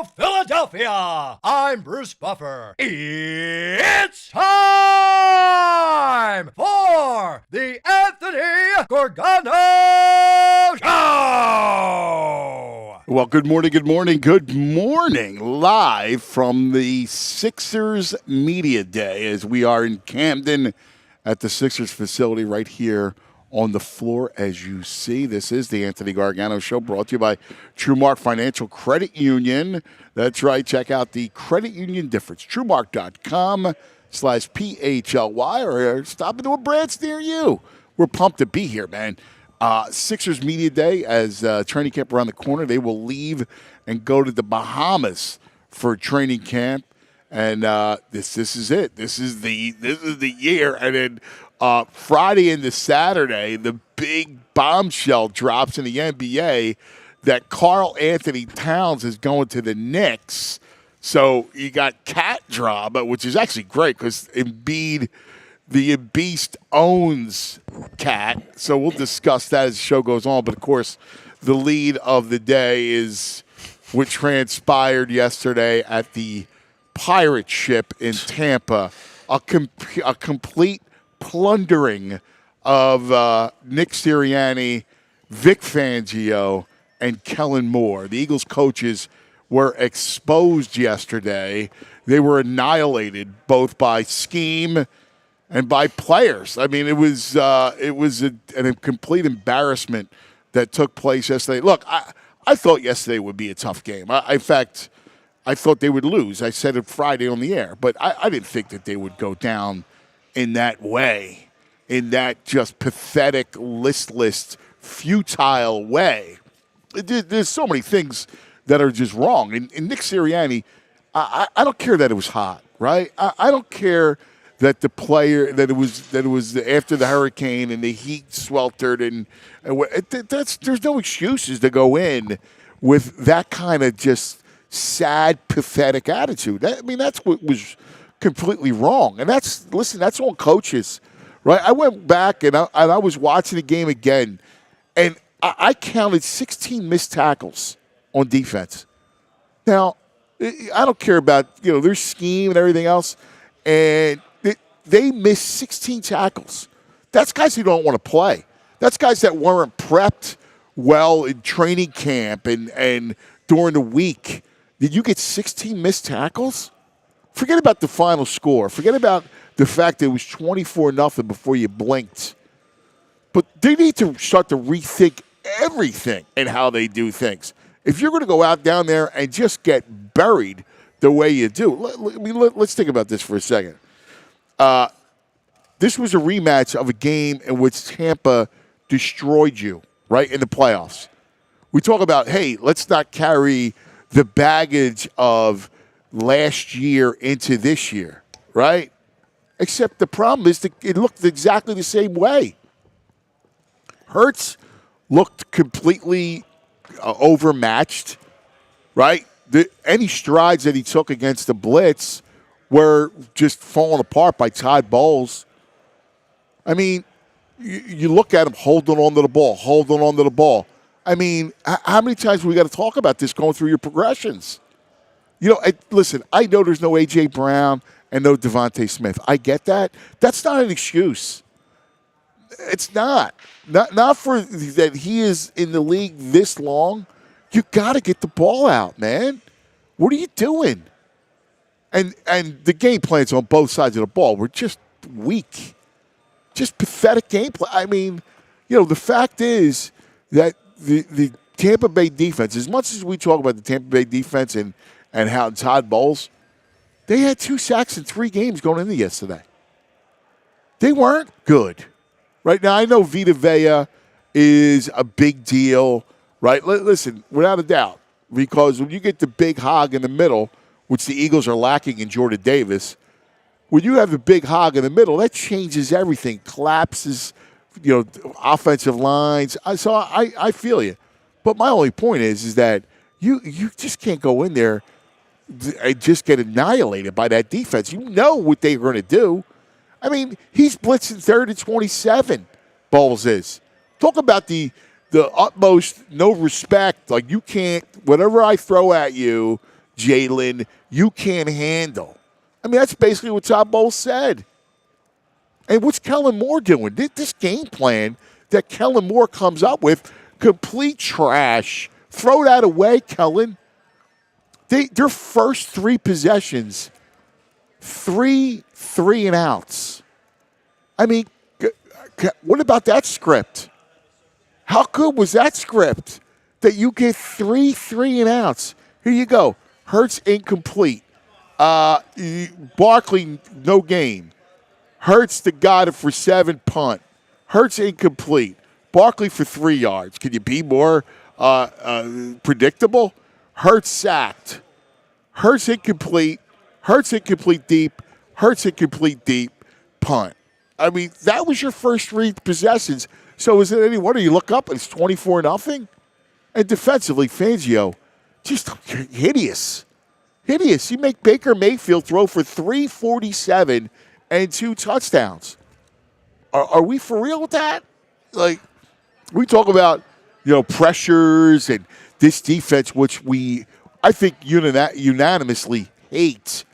Philadelphia. I'm Bruce Buffer. It's time for the Anthony Gorgano Show. Well, good morning. Live from the Sixers Media Day as we are in Camden at the Sixers facility right here on the floor. As you see, this is the Anthony Gargano Show, brought to you by TrueMark Financial Credit Union. That's right. Check out the credit union difference. TrueMark.com/PHLY or stop into a branch near you. We're pumped to be here, man. Sixers Media Day, as training camp around the corner, they will leave and go to the Bahamas for training camp. And this is it. This is the year. And then Friday into Saturday, the big bombshell drops in the NBA that Karl Anthony Towns is going to the Knicks. So you got cat drama, which is actually great because Embiid, the Beast, owns Cat. So we'll discuss that as the show goes on. But, of course, the lead of the day is what transpired yesterday at the pirate ship in Tampa, a complete plundering of Nick Sirianni, Vic Fangio, and Kellen Moore. The Eagles coaches were exposed yesterday. They were annihilated both by scheme and by players. I mean, it was a complete embarrassment that took place yesterday. Look, I thought yesterday would be a tough game. In fact, I thought they would lose. I said it Friday on the air, but I didn't think that they would go down in that way, in that just pathetic, listless, futile way. There's so many things that are just wrong. And Nick Sirianni, I don't care that it was hot, right? I don't care that the player that it was after the hurricane and the heat sweltered and there's no excuses to go in with that kind of just sad, pathetic attitude. That's what was completely wrong. And that's on coaches, right? I went back and I was watching the game again, and I counted 16 missed tackles on defense. Now, I don't care about their scheme and everything else, and they missed 16 tackles. That's guys who don't want to play. That's guys that weren't prepped well in training camp and during the week. Did you get 16 missed tackles? Forget about the final score. Forget about the fact that it was 24-0 before you blinked. But they need to start to rethink everything and how they do things. If you're going to go out down there and just get buried the way you do, let's think about this for a second. This was a rematch of a game in which Tampa destroyed you, right, in the playoffs. We talk about, hey, let's not carry the baggage of last year into this year, right? Except the problem is that it looked exactly the same way. Hurts looked completely overmatched, right? Any strides that he took against the blitz were just falling apart by Todd Bowles. I mean, you look at him holding on to the ball. I mean, how many times we got to talk about this going through your progressions? Listen, I know there's no A.J. Brown and no Devontae Smith. I get that. That's not an excuse. It's not. Not for that he is in the league this long. You got to get the ball out, man. What are you doing? And the game plans on both sides of the ball were just weak. Just pathetic gameplay. I mean, the fact is that the Tampa Bay defense, as much as we talk about the Tampa Bay defense and how Todd Bowles, they had 2 sacks in 3 games going into yesterday. They weren't good. Right now, I know Vita Vea is a big deal, right? Listen, without a doubt, because when you get the big hog in the middle, which the Eagles are lacking in Jordan Davis, when you have the big hog in the middle, that changes everything. Collapses, offensive lines. So I feel you. But my only point is that you just can't go in there and just get annihilated by that defense. You know what they're going to do. I mean, he's blitzing 3rd and 27, Bowles is. Talk about the utmost no respect. Like, you can't, whatever I throw at you, Jalen, you can't handle. I mean, that's basically what Todd Bowles said. And what's Kellen Moore doing? This game plan that Kellen Moore comes up with, complete trash. Throw that away, Kellen. Their first 3 possessions, 3 and outs. I mean, what about that script? How good was that script that you get 3 and outs? Here you go. Hurts incomplete. Barkley, no gain. Hurts the guy for 7 punt. Hurts incomplete. Barkley for 3 yards. Can you be more predictable? Hurts sacked. Hurts incomplete. Hurts incomplete deep. Hurts incomplete deep. Punt. I mean, that was your first 3 possessions. So is it any wonder you look up and it's 24-0? And defensively, Fangio, just hideous. Hideous. You make Baker Mayfield throw for 347 and 2 touchdowns. Are we for real with that? Like, we talk about, pressures and this defense, which I think unanimously hate,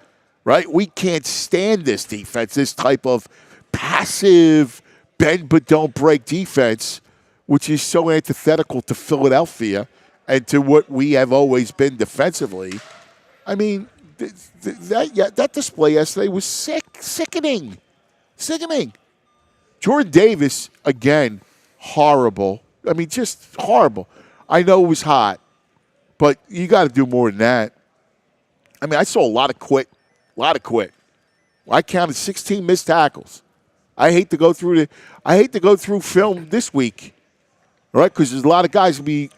right? We can't stand this defense, this type of passive, bend but don't break defense, which is so antithetical to Philadelphia and to what we have always been defensively. I mean, that display yesterday was sickening. Jordan Davis, again, horrible. I mean, just horrible. I know it was hot, but you got to do more than that. I mean, I saw a lot of quit. I counted 16 missed tackles. I hate to go through film this week, right? Because there's a lot of guys be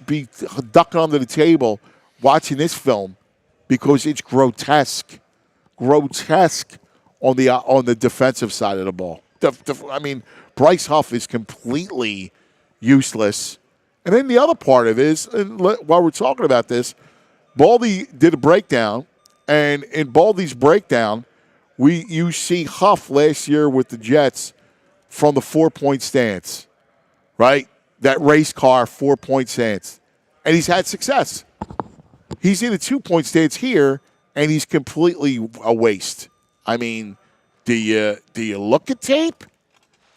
ducking under the table watching this film because it's grotesque on the defensive side of the ball. I mean, Bryce Huff is completely useless. And then the other part of it is, while we're talking about this, Baldy did a breakdown, and in Baldy's breakdown, you see Huff last year with the Jets from the 4-point stance, right? That race car 4-point stance. And he's had success. He's in a 2-point stance here, and he's completely a waste. I mean, do you look at tape?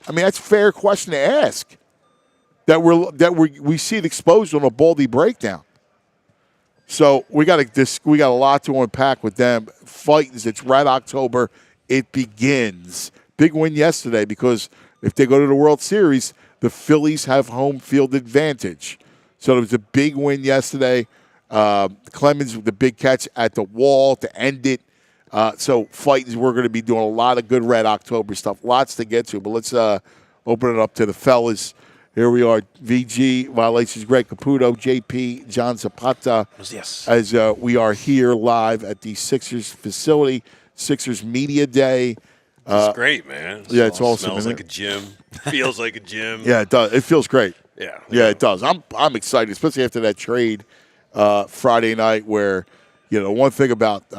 I mean, that's a fair question to ask. We see it exposed on a Baldy breakdown. So we got a lot to unpack with them. Fightings, it's Red October. It begins. Big win yesterday because if they go to the World Series, the Phillies have home field advantage. So it was a big win yesterday. Clemens with the big catch at the wall to end it. So fightings, we're going to be doing a lot of good Red October stuff. Lots to get to, but let's open it up to the fellas. Here we are, VG, Violations, Greg Caputo, JP, John Zapata. Yes. As we are here live at the Sixers facility, Sixers Media Day. It's great, man. It's awesome. Smells like a gym. Feels like a gym. Yeah, it does. It feels great. Yeah. It does. I'm excited, especially after that trade Friday night where, one thing about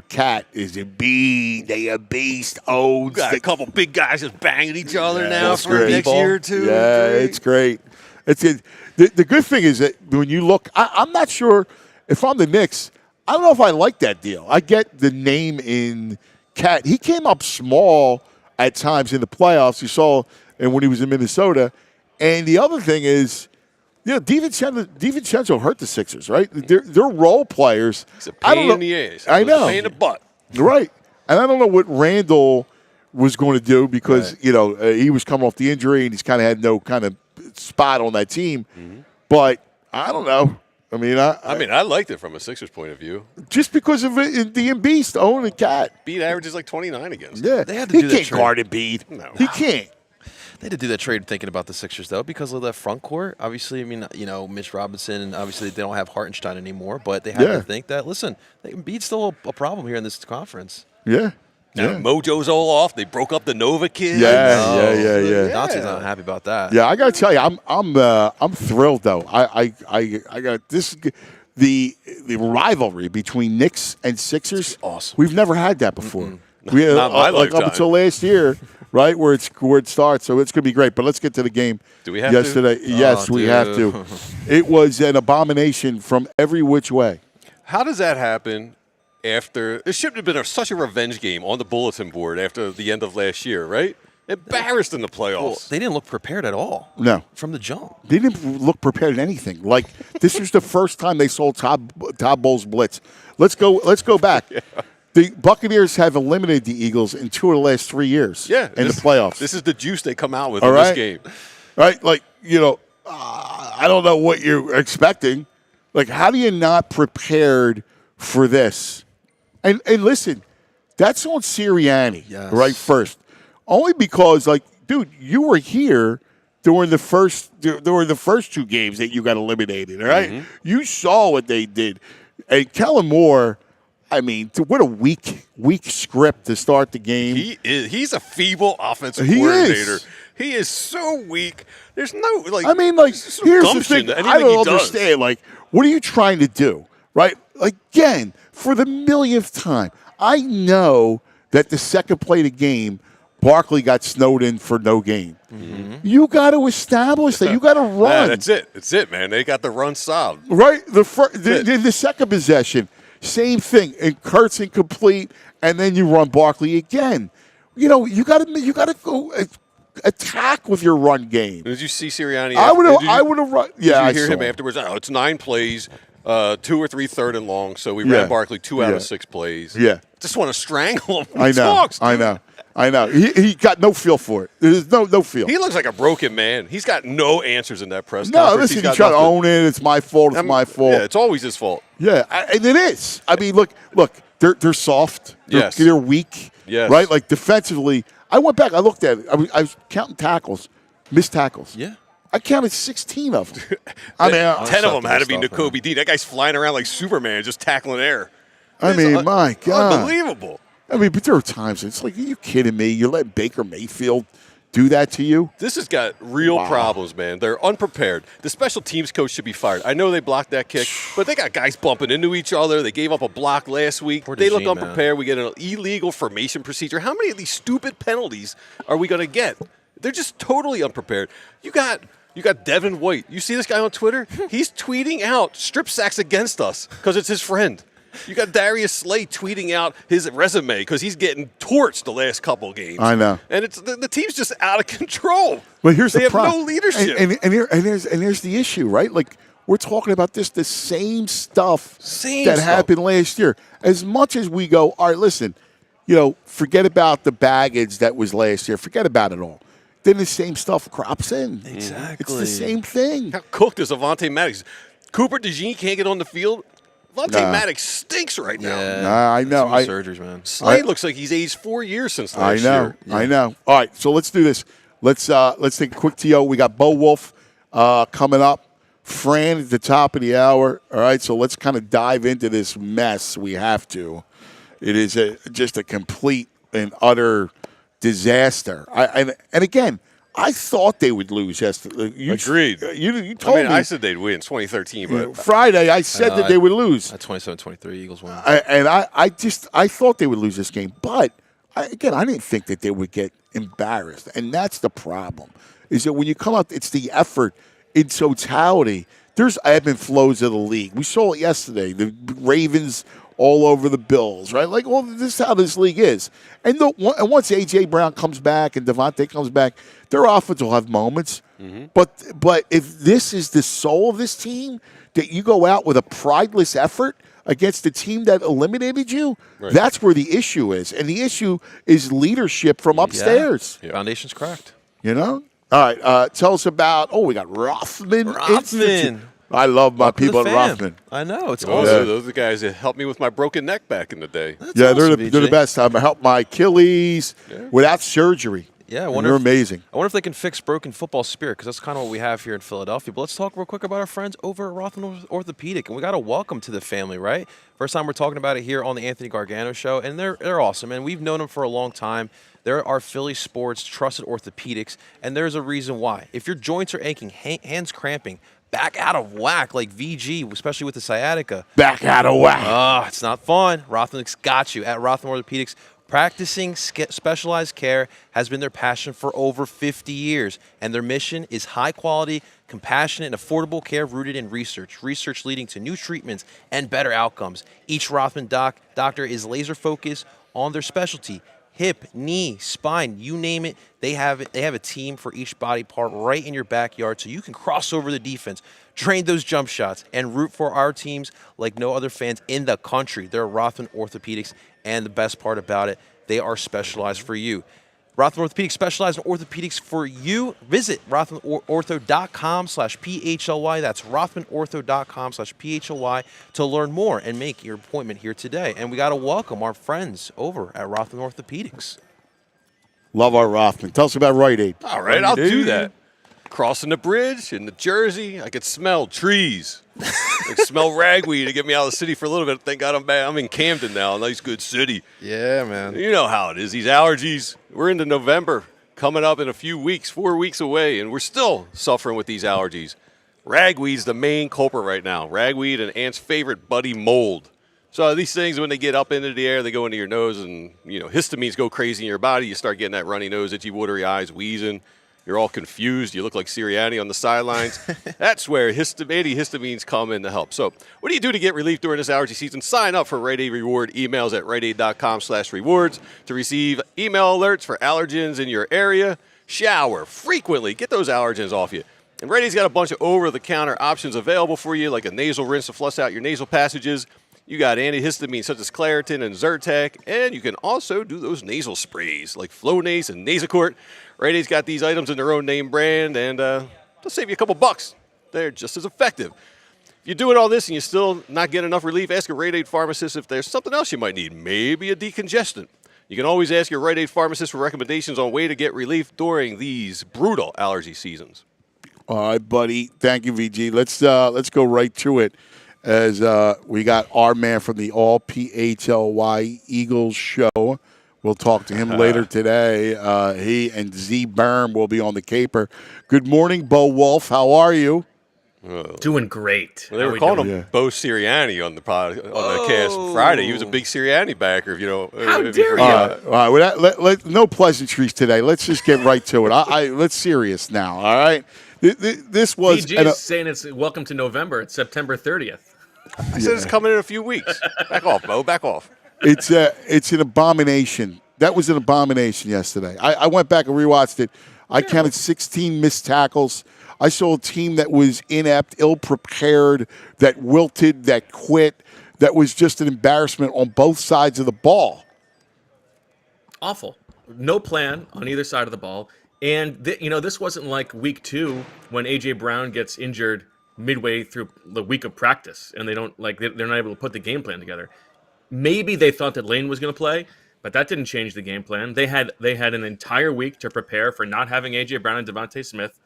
Cat is Embiid, they a beast. Owns got a couple big guys just banging each other now for great. next year or two. Yeah, it's great. The good thing is that when you look, I'm not sure if I'm the Knicks. I don't know if I like that deal. I get the name in Cat. He came up small at times in the playoffs. You saw, and when he was in Minnesota. And the other thing is, DiVincenzo hurt the Sixers, right? They're role players. It's a pain in the ass. I know. It's a pain in the butt. Right. And I don't know what Randall was going to do because, he was coming off the injury and he's kind of had no kind of spot on that team. Mm-hmm. But I don't know. I mean, I liked it from a Sixers point of view. Just because of it, the Embiid owning Cat. Embiid averages like 29 against. Yeah. They had to do that can't guard Embiid. No. He can't. They had to do that trade thinking about the Sixers, though, because of that front court. Obviously, Mitch Robinson, and obviously they don't have Hartenstein anymore, but they have to think that, listen, Embiid's still a problem here in this conference. Yeah. Now, Mojo's all off. They broke up the Nova kid. Yeah. Nazis not happy about that. Yeah, I got to tell you, I'm thrilled, though. I got this. The rivalry between Knicks and Sixers, awesome. We've never had that before. Mm-hmm. We Not my like lifetime. up until last year, right, where it starts. So it's going to be great. But let's get to the game. Do we have yesterday? to? Yes, we have to. It was an abomination from every which way. How does that happen after – it should have been such a revenge game on the bulletin board after the end of last year, right? Embarrassed in the playoffs. Well, they didn't look prepared at all. No. From the jump. They didn't look prepared at anything. Like, this was the first time they saw Todd Bowles blitz. Let's go back. Yeah. The Buccaneers have eliminated the Eagles in 2 of the last 3 years in the playoffs. This is the juice they come out with all in right? this game. Right? Like, I don't know what you're expecting. Like, how do you not prepared for this? And listen, that's on Sirianni, right, first. Only because, like, dude, you were here during the first 2 games that you got eliminated, all right? Mm-hmm. You saw what they did. And Kellen Moore, I mean, what a weak script to start the game. He's a feeble offensive coordinator. He is so weak. There's no, like, I mean, like, here's the thing. I don't understand. Like, what are you trying to do, right? Again, for the millionth time, I know that the second play of the game, Barkley got snowed in for no gain. Mm-hmm. You got to establish that. You got to run. Yeah, that's it. That's it, man. They got the run solid. Right? The second possession, same thing. And Kurt's incomplete, and then you run Barkley again. You got to go attack with your run game. Did you see Sirianni? I would have run. Yeah, did you hear him afterwards? Oh, it's 9 plays. 2 or 3 third and long, so we ran Barkley 2 out of 6 plays. Yeah. Just want to strangle him. I know. He got no feel for it. There's no feel. He looks like a broken man. He's got no answers in that press conference. conference. Listen, you try to own it. It's my fault. It's my fault. Yeah, it's always his fault. Yeah, and it is. I mean, look. They're soft. They're weak. Yes. Right? Like, defensively, I went back. I looked at it. I was counting tackles, missed tackles. Yeah. I counted 16 of them. 10 of them had to be Dikembe D. That guy's flying around like Superman, just tackling air. My God. Unbelievable. I mean, but there are times it's like, are you kidding me? You're letting Baker Mayfield do that to you? This has got real problems, man. They're unprepared. The special teams coach should be fired. I know they blocked that kick, but they got guys bumping into each other. They gave up a block last week. They look unprepared. We get an illegal formation procedure. How many of these stupid penalties are we going to get? They're just totally unprepared. You got Devin White. You see this guy on Twitter? He's tweeting out strip sacks against us because it's his friend. You got Darius Slay tweeting out his resume because he's getting torched the last couple of games. I know. And it's the team's just out of control. But here's they the problem. They have no leadership. And here's the issue, right? Like, we're talking about the same stuff that happened last year. As much as we go, all right, listen, forget about the baggage that was last year. Forget about it all. Then the same stuff crops in. Exactly. It's the same thing. How cooked is Avonte Maddox? Cooper DeJean can't get on the field. Avonte Maddox stinks right now. I know. Surgeries, man. Slade looks like he's aged 4 years since last year. I know. All right, so let's do this. Let's take a quick TO. We got Bo Wulf coming up. Fran at the top of the hour. All right, so let's kind of dive into this mess. We have to. It is just a complete and utter disaster. And again, I thought they would lose yesterday. Agreed. You told me. I said they'd win 2013, but Friday I said that they would lose. At 27-23, Eagles win. I thought they would lose this game, but I didn't think that they would get embarrassed, and that's the problem. Is that when you come out, it's the effort in totality. There's ebb and flows of the league. We saw it yesterday. The Ravens all over the Bills, right? Like, well, this is how this league is. And once A.J. Brown comes back and Devontae comes back, their offense will have moments. Mm-hmm. But if this is the soul of this team, that you go out with a prideless effort against the team that eliminated you, that's where the issue is. And the issue is leadership from upstairs. Yeah. Foundation's cracked. All right, tell us about, we got Rothman Institute. I love my people at Rothman. I know. It's awesome. Those are the guys that helped me with my broken neck back in the day. They're the best. I helped my Achilles without surgery. Yeah, they're amazing. I wonder if they can fix broken football spirit, because that's kind of what we have here in Philadelphia. But let's talk real quick about our friends over at Rothman Orthopedic. And we got a welcome to the family, right? First time we're talking about it here on the Anthony Gargano Show. And they're awesome, and we've known them for a long time. They're our Philly sports trusted orthopedics, and there's a reason why. If your joints are aching, hands cramping, back out of whack like VG, especially with the sciatica. Back out of whack. It's not fun. Rothman's got you. At Rothman Orthopedics, practicing specialized care has been their passion for over 50 years, and their mission is high-quality, compassionate and affordable care rooted in research leading to new treatments and better outcomes. Each Rothman doctor is laser focused on their specialty. Hip, knee, spine, you name it, they have it. They have a team for each body part right in your backyard, so you can cross over the defense, train those jump shots, and root for our teams like no other fans in the country. They're Rothman Orthopedics, and the best part about it, they are specialized for you. Rothman Orthopedics specialized in orthopedics for you. Visit rothmanortho.com/PHLY. That's rothmanortho.com/PHLY to learn more and make your appointment here today. And we got to welcome our friends over at Rothman Orthopedics. Love our Rothman. Tell us about Rite Aid. All right, I'll do that. Crossing the bridge in the Jersey, I could smell trees. I could smell ragweed to get me out of the city for a little bit. Thank God I'm back. I'm in Camden now, a nice, good city. Yeah, man. You know how it is, these allergies. We're into November, coming up in a few weeks, 4 weeks away, and we're still suffering with these allergies. Ragweed's the main culprit right now. Ragweed and Ant's favorite buddy, mold. So these things, when they get up into the air, they go into your nose, and histamines go crazy in your body. You start getting that runny nose, itchy, watery eyes, wheezing. You're all confused. You look like Sirianni on the sidelines. That's where antihistamines come in to help. So what do you do to get relief during this allergy season? Sign up for Rite Aid Reward emails at riteaid.com/rewards to receive email alerts for allergens in your area. Shower frequently. Get those allergens off you. And Rite Aid's got a bunch of over-the-counter options available for you, like a nasal rinse to flush out your nasal passages. You got antihistamines such as Claritin and Zyrtec, and you can also do those nasal sprays like Flonase and Nasacort. Rite Aid's got these items in their own name brand, and they'll save you a couple bucks. They're just as effective. If you're doing all this and you still not get enough relief, ask a Rite Aid pharmacist if there's something else you might need, maybe a decongestant. You can always ask your Rite Aid pharmacist for recommendations on way to get relief during these brutal allergy seasons. All right, buddy. Thank you, VG. Let's go right to it. As we got our man from the All PHLY Eagles show. We'll talk to him later today. He and Z Berm will be on the caper. Good morning, Bo Wulf. How are you? Doing great. Well, they were calling him Bo Sirianni on the cast Friday. He was a big Sirianni backer. How dare you? All right. Well, no pleasantries today. Let's just get right to it. Let's serious now. All right. This was PG is saying it's welcome to November. It's September 30th. I said it's coming in a few weeks. Back off, Bo. Back off. It's an abomination. That was an abomination yesterday. I went back and rewatched it. I counted 16 missed tackles. I saw a team that was inept, ill-prepared, that wilted, that quit, that was just an embarrassment on both sides of the ball. Awful. No plan on either side of the ball. And, this wasn't like week 2 when A.J. Brown gets injured midway through the week of practice and they're not able to put the game plan together. Maybe they thought that Lane was going to play, but that didn't change the game plan. They had an entire week to prepare for not having A.J. Brown and Devontae Smith,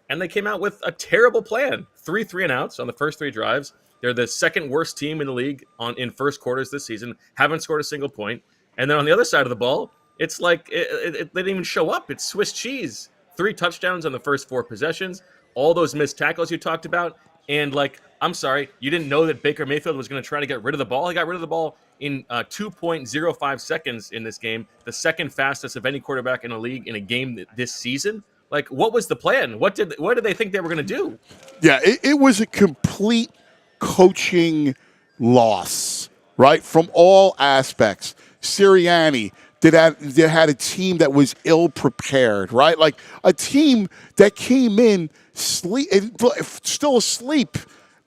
and they came out with a terrible plan. 3 3-and-outs on the first 3 drives. They're the second worst team in the league in first quarters this season, haven't scored a single point. And then on the other side of the ball, it's like they didn't even show up. It's Swiss cheese. 3 touchdowns on the first 4 possessions, all those missed tackles you talked about, and I'm sorry, you didn't know that Baker Mayfield was going to try to get rid of the ball? He got rid of the ball in 2.05 seconds in this game, the second fastest of any quarterback in the league in a game this season. What was the plan? What did they think they were going to do? Yeah, it was a complete coaching loss, right, from all aspects. Sirianni they had a team that was ill-prepared, right? Like a team that came in still asleep.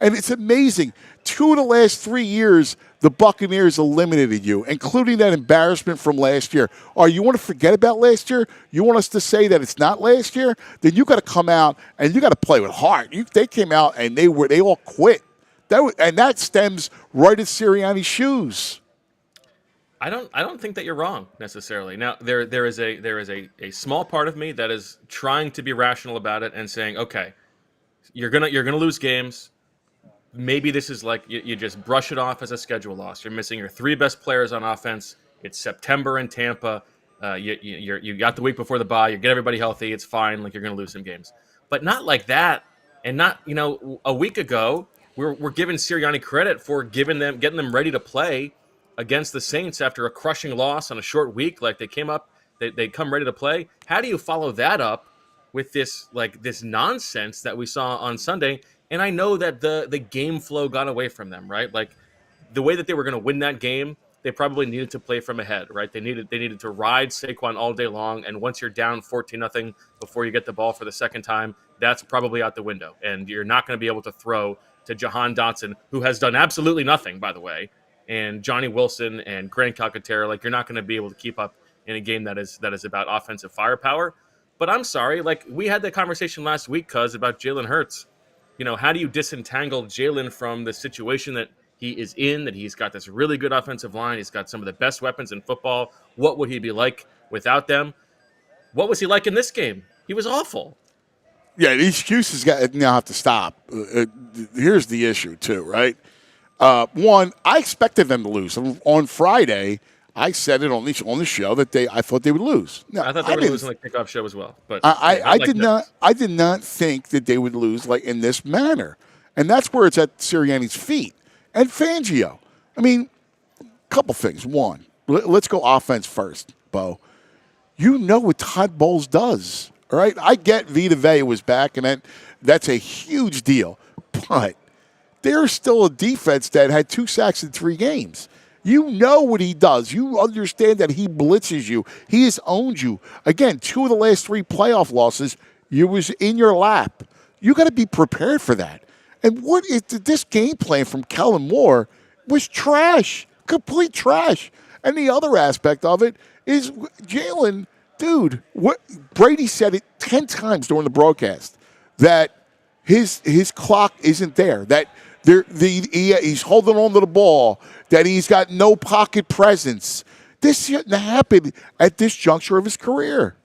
And it's amazing. 2 of the last 3 years, the Buccaneers eliminated you, including that embarrassment from last year. You want to forget about last year? You want us to say that it's not last year? Then you got to come out and you got to play with heart. They came out and they all quit. That stems right at Sirianni's shoes. I don't think that you're wrong necessarily. Now there is a small part of me that is trying to be rational about it and saying, okay, you're gonna lose games. Maybe this is you just brush it off as a schedule loss. You're missing your 3 best players on offense. It's September in Tampa. You got the week before the bye. You get everybody healthy. It's fine. You're gonna lose some games, but not like that. And not a week ago we're giving Sirianni credit for getting them ready to play against the Saints after a crushing loss on a short week. They came up, they come ready to play. How do you follow that up with this nonsense that we saw on Sunday. And I know that the game flow got away from them, right? Like the way that they were going to win that game, they probably needed to play from ahead, right? They needed to ride Saquon all day long, and once you're down 14-0 before you get the ball for the second time, that's probably out the window, and you're not going to be able to throw to Jahan Dotson, who has done absolutely nothing, by the way, and Johnny Wilson and Grant Calcaterra. Like you're not going to be able to keep up in a game that is about offensive firepower. But I'm sorry, like we had that conversation last week, cuz about Jalen Hurts. You know, how do you disentangle Jalen from the situation that he is in, that he's got this really good offensive line, he's got some of the best weapons in football? What would he be like without them? What was he like in this game? He was awful. Yeah, the excuses now have to stop. Here's the issue, too, right? One, I expected them to lose. On Friday, I said it on the show that I thought they would lose. Now, I thought they were losing the kickoff show as well, but I did not think that they would lose like in this manner, and that's where it's at Sirianni's feet and Fangio. I mean, a couple things. One, let's go offense first, Bo. You know what Todd Bowles does, all right? I get Vita Vea was back, and that's a huge deal, but there's still a defense that had 2 sacks in 3 games. You know what he does. You understand that he blitzes you. He has owned you. Again, 2 of the last 3 playoff losses, you was in your lap. You got to be prepared for that. And what is this game plan from Kellen Moore was trash, complete trash. And the other aspect of it is Jalen, dude. What Brady said it 10 times during the broadcast that his clock isn't there. That he's holding on to the ball, that he's got no pocket presence. This shouldn't happen at this juncture of his career.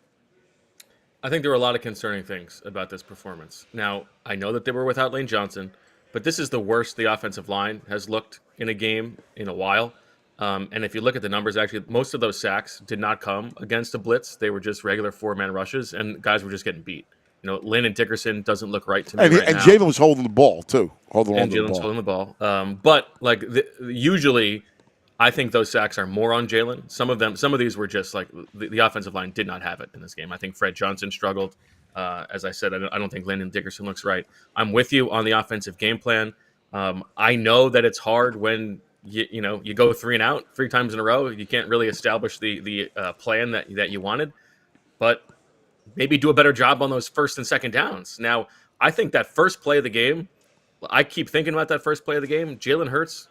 I think there were a lot of concerning things about this performance. Now, I know that they were without Lane Johnson, but this is the worst the offensive line has looked in a game in a while. And if you look at the numbers, actually, most of those sacks did not come against a blitz. They were just regular 4-man rushes, and guys were just getting beat. You know, Landon Dickerson doesn't look right to me right now. And Jalen was holding the ball, too. Jalen's holding the ball. But, like, usually I think those sacks are more on Jalen. Some of these were just, like, the offensive line did not have it in this game. I think Fred Johnson struggled. As I said, I don't think Landon Dickerson looks right. I'm with you on the offensive game plan. I know that it's hard when you go 3 and out 3 times in a row. You can't really establish the plan that you wanted. But maybe do a better job on those first and second downs. Now, I think that first play of the game, I keep thinking about that first play of the game. Jalen Hurts,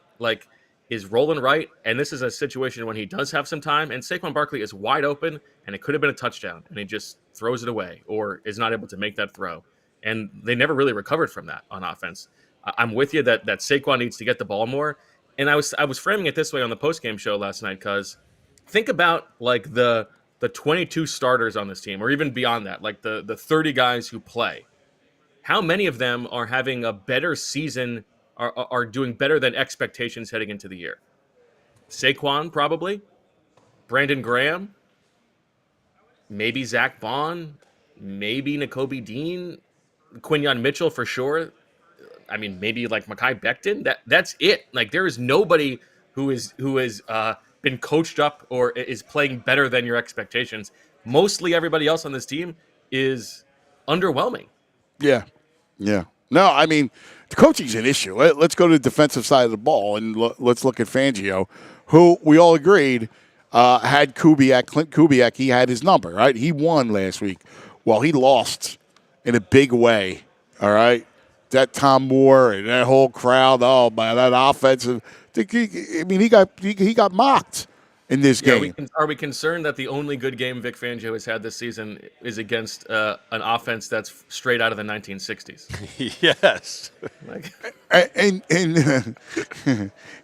is rolling right, and this is a situation when he does have some time, and Saquon Barkley is wide open, and it could have been a touchdown, and he just throws it away or is not able to make that throw. And they never really recovered from that on offense. I'm with you that Saquon needs to get the ball more. And I was framing it this way on the postgame show last night, because think about, the 22 starters on this team, or even beyond that, like the 30 guys who play. How many of them are having a better season, are doing better than expectations heading into the year? Saquon, probably. Brandon Graham. Maybe Zach Bond. Maybe Nakobe Dean. Quinyon Mitchell for sure. I mean, maybe like Mekhi Becton. That's it. Like, there is nobody who is been coached up or is playing better than your expectations. Mostly everybody else on this team is underwhelming. Yeah. No, I mean, the coaching's an issue. Let's go to the defensive side of the ball, and let's look at Fangio, who we all agreed had Clint Kubiak. He had his number, right? He won last week. Well, he lost in a big way, all right? That Tom Moore and that whole crowd, oh, man, that offensive – he got mocked in this game. Are we concerned that the only good game Vic Fangio has had this season is against an offense that's straight out of the 1960s? Yes.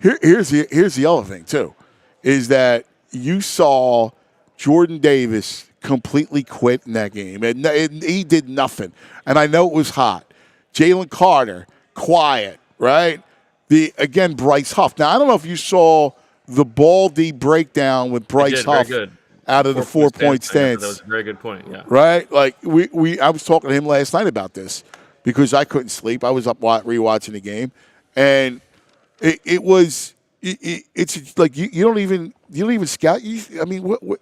Here's the other thing too, is that you saw Jordan Davis completely quit in that game, and he did nothing. And I know it was hot. Jalen Carter, quiet, right? Again, Bryce Huff. Now, I don't know if you saw the Baldy breakdown with Bryce Huff out of the 4-point stance. That was a very good point, yeah. Right? Like, I was talking to him last night about this because I couldn't sleep. I was up rewatching the game. And it's like you don't even scout.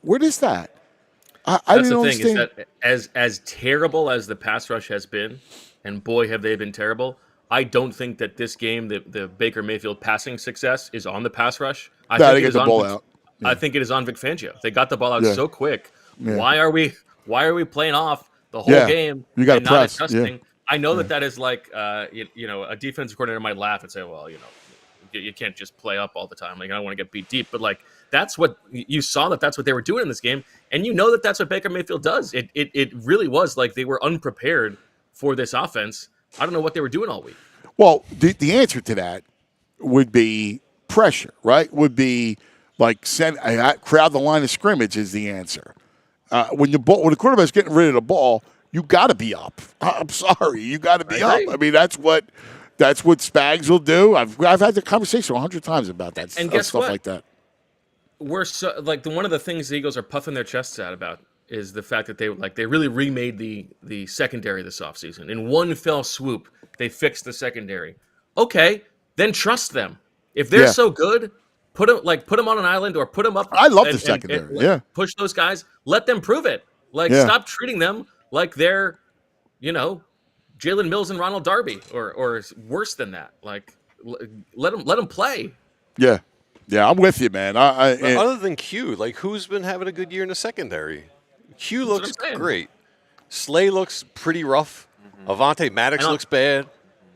What is that? I That's don't the thing understand. is that as terrible as the pass rush has been, and boy have they been terrible. I don't think that this game, the Baker Mayfield passing success, is on the pass rush. I Nah, think they it get is the on. ball out. I think it is on Vic Fangio. They got the ball out Yeah. so quick. Yeah. Why are we playing off the whole Yeah. game You gotta and not press. adjusting? Yeah. I know that is like a defensive coordinator might laugh and say, well, you can't just play up all the time. Like, I don't want to get beat deep, but like that's what you saw. That's what they were doing in this game, and you know that's what Baker Mayfield does. It really was like they were unprepared for this offense. I don't know what they were doing all week. Well, the answer to that would be pressure, right? Would be like crowd the line of scrimmage is the answer. When the quarterback's getting rid of the ball, you got to be up. I'm sorry, you got to be up. I mean, that's what Spags will do. I've had the conversation 100 times about that And guess stuff what? like that. We're so like one of the things the Eagles are puffing their chests out about is the fact that they really remade the secondary this offseason. In one fell swoop, they fixed the secondary. Okay, then trust them. If they're so good, put them on an island or put them up. I love the secondary. Push those guys. Let them prove it. Stop treating them like they're, Jalen Mills and Ronald Darby or worse than that. Like let them play. Yeah. Yeah, I'm with you, man. Other than Q, like who's been having a good year in the secondary? Q looks great. Slay looks pretty rough. Avonte Maddox looks bad.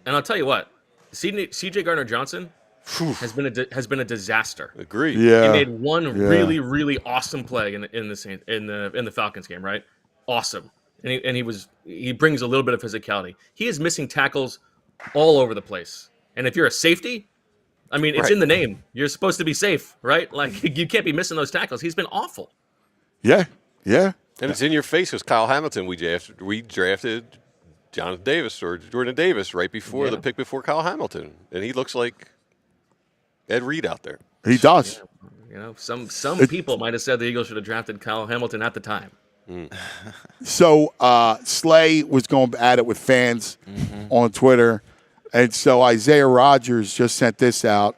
And I'll tell you what, C.J. Gardner-Johnson has been a disaster. Agreed. Yeah. He made one really, really awesome play in the Falcons game, right? Awesome. And he brings a little bit of physicality. He is missing tackles all over the place. And if you're a safety, I mean, it's in the name. You're supposed to be safe, right? Like you can't be missing those tackles. He's been awful. Yeah. Yeah. And it's in your face because Kyle Hamilton, we drafted Jonathan Davis or Jordan Davis right before the pick before Kyle Hamilton. And he looks like Ed Reed out there. He does. Some people might have said the Eagles should have drafted Kyle Hamilton at the time. So Slay was going at it with fans on Twitter. And so Isaiah Rogers just sent this out.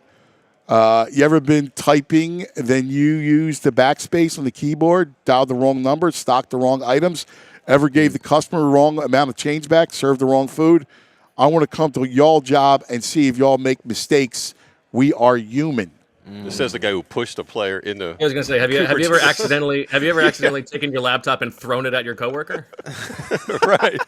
You ever been typing, then you use the backspace on the keyboard, dialed the wrong number, stocked the wrong items, ever gave the customer the wrong amount of change back, served the wrong food? I want to come to y'all job and see if y'all make mistakes. We are human. This says the guy who pushed a player in the. I was going to say, have you ever accidentally taken your laptop and thrown it at your coworker? Right.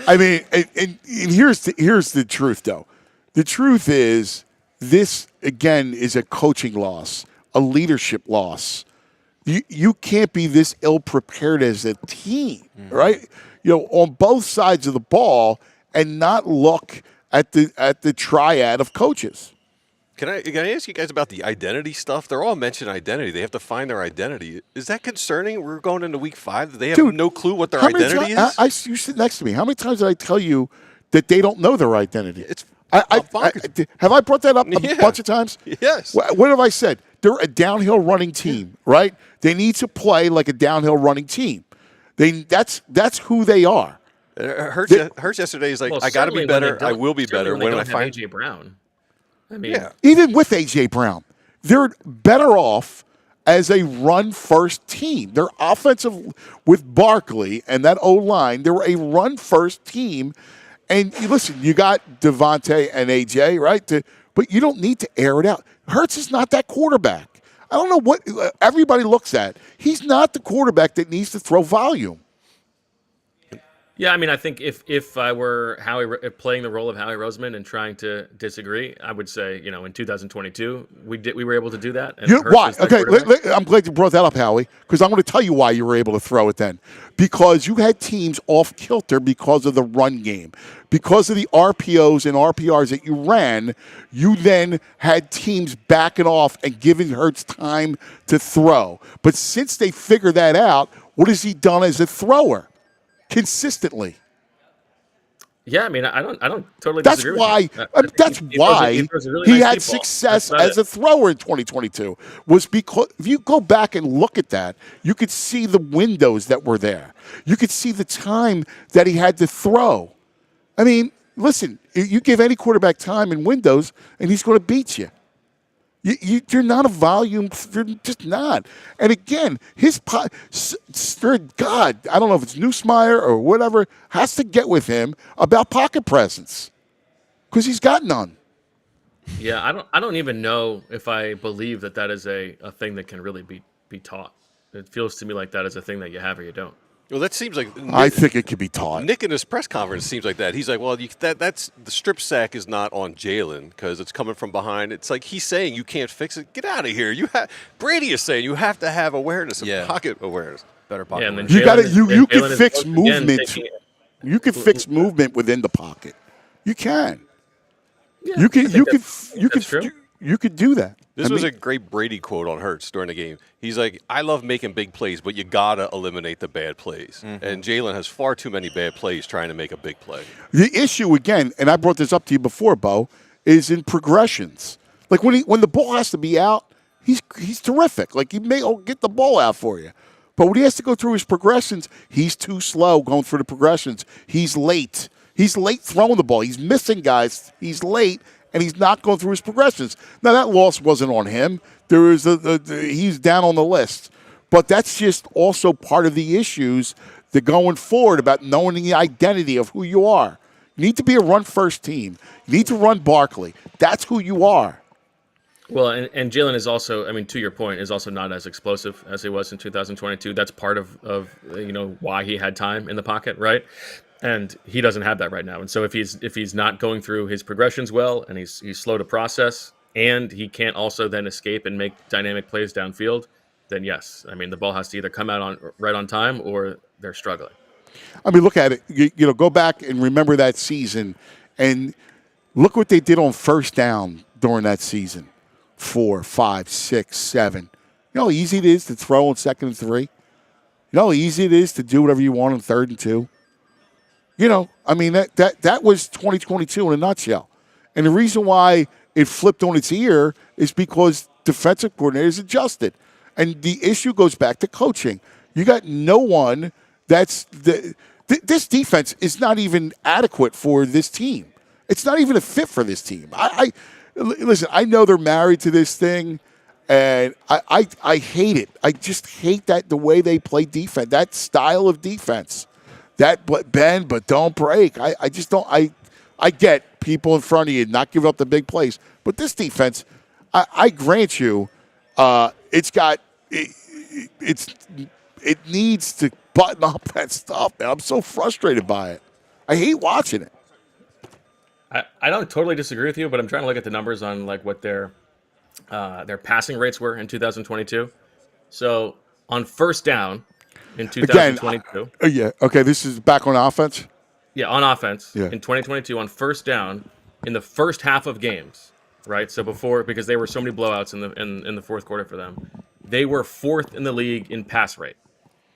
I mean, and here's the truth, though. The truth is, this again is a coaching loss, a leadership loss. You can't be this ill prepared as a team, right? On both sides of the ball, and not look at the triad of coaches. Can I ask you guys about the identity stuff? They're all mentioning identity. They have to find their identity. Is that concerning? We're going into week 5. They have no clue what their identity is? You sit next to me. How many times did I tell you that they don't know their identity? Have I brought that up a bunch of times? Yes. What have I said? They're a downhill running team, right? They need to play like a downhill running team. That's who they are. Hurts yesterday is like, I got to be better. I will be better when I find A.J. Brown. I mean, even with A.J. Brown, they're better off as a run-first team. They're offensive with Barkley and that O-line. They were a run-first team. And listen, you got Devontae and A.J., right? But you don't need to air it out. Hurts is not that quarterback. I don't know what everybody looks at. He's not the quarterback that needs to throw volume. Yeah, I mean, I think if I were playing the role of Howie Roseman and trying to disagree, I would say, in 2022, we were able to do that. And Why? Okay, I'm glad you brought that up, Howie, because I'm going to tell you why you were able to throw it then. Because you had teams off kilter because of the run game. Because of the RPOs and RPRs that you ran, you then had teams backing off and giving Hurts time to throw. But since they figured that out, what has he done as a thrower? Consistently. Yeah, I mean, I don't totally disagree with you. That's why he had success as a thrower in 2022. Was because if you go back and look at that, you could see the windows that were there. You could see the time that he had to throw. I mean, listen, you give any quarterback time and windows, and he's going to beat you. You're not a volume. You're just not. And again, God, I don't know if it's Newsmeyer or whatever, has to get with him about pocket presence because he's got none. Yeah, I don't even know if I believe that is a thing that can really be taught. It feels to me like that is a thing that you have or you don't. Well, that seems like I think it could be taught. Nick in his press conference seems like that. He's like, well, that's the strip sack is not on Jalen because it's coming from behind. It's like he's saying you can't fix it. Get out of here. Brady is saying you have to have awareness and pocket awareness. Better pocket. Yeah, and then You got to you can Jalen fix is movement. You can fix movement within the pocket. You can. Yeah, You could true. you could do that. This was a great Brady quote on Hurts during the game. He's like, I love making big plays, but you got to eliminate the bad plays. Mm-hmm. And Jalen has far too many bad plays trying to make a big play. The issue, again, and I brought this up to you before, Bo, is in progressions. Like when the ball has to be out, he's terrific. Like he may get the ball out for you. But when he has to go through his progressions, he's too slow going through the progressions. He's late. He's late throwing the ball. He's missing guys. He's late. And he's not going through his progressions. Now, that loss wasn't on him. There is he's down on the list. But that's just also part of the issues that going forward about knowing the identity of who you are. You need to be a run-first team. You need to run Barkley. That's who you are. Well, and Jalen is also, I mean, to your point, is also not as explosive as he was in 2022. That's part of why he had time in the pocket, right? And he doesn't have that right now. And so if he's not going through his progressions well, and he's slow to process, and he can't also then escape and make dynamic plays downfield, then yes, I mean the ball has to either come out right on time or they're struggling. I mean, look at it. Go back and remember that season, and look what they did on first down during that season. 4, 5, 6, 7. You know how easy it is to throw on 2nd and 3. You know how easy it is to do whatever you want on 3rd and 2. I mean, that was 2022 in a nutshell. And the reason why it flipped on its ear is because defensive coordinators adjusted. And the issue goes back to coaching. You got no one this defense is not even adequate for this team. It's not even a fit for this team. Listen, I know they're married to this thing, and I hate it. I just hate the way they play defense, that style of defense. That bend but don't break. I just don't. I get people in front of you not give up the big plays, but this defense, I grant you, it needs to button up that stuff. Man, I'm so frustrated by it. I hate watching it. I don't totally disagree with you, but I'm trying to look at the numbers on like what their passing rates were in 2022. So on first down. In 2022. Again, yeah. Okay, this is back on offense? Yeah, on offense. Yeah. In 2022, on first down, in the first half of games, right? So because there were so many blowouts in the fourth quarter for them, they were 4th in the league in pass rate,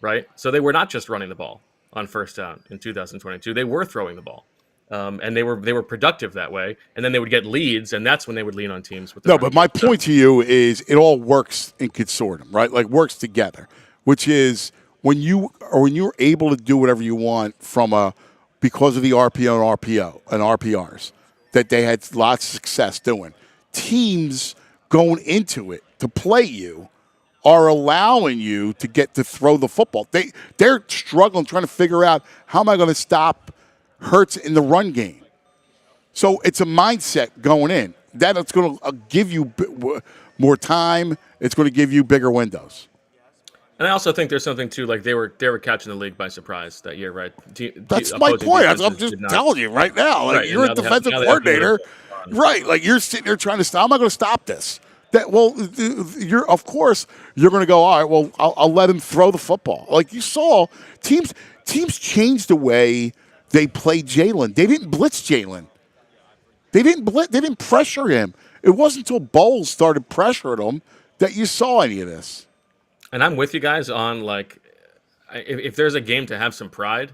right? So they were not just running the ball on first down in 2022. They were throwing the ball. And they were productive that way. And then they would get leads, and that's when they would lean on teams with the but my point to you is it all works in consortium, right? Like works together, which is when you're able to do whatever you want because of the RPO and RPRs that they had lots of success doing, teams going into it to play you are allowing you to get to throw the football. They're struggling trying to figure out how am I going to stop Hurts in the run game. So it's a mindset going in that it's going to give you more time. It's going to give you bigger windows. And I also think there's something too, like they were catching the league by surprise that year, right? That's my point. I'm just telling you right now. Like you're a defensive coordinator, right? Like you're sitting there trying to stop. I'm not going to stop this. Of course you're going to go. All right. Well, I'll let him throw the football. Like you saw, teams changed the way they played Jalen. They didn't blitz Jalen. They didn't pressure him. It wasn't until Bowles started pressuring him that you saw any of this. And I'm with you guys on like, if there's a game to have some pride,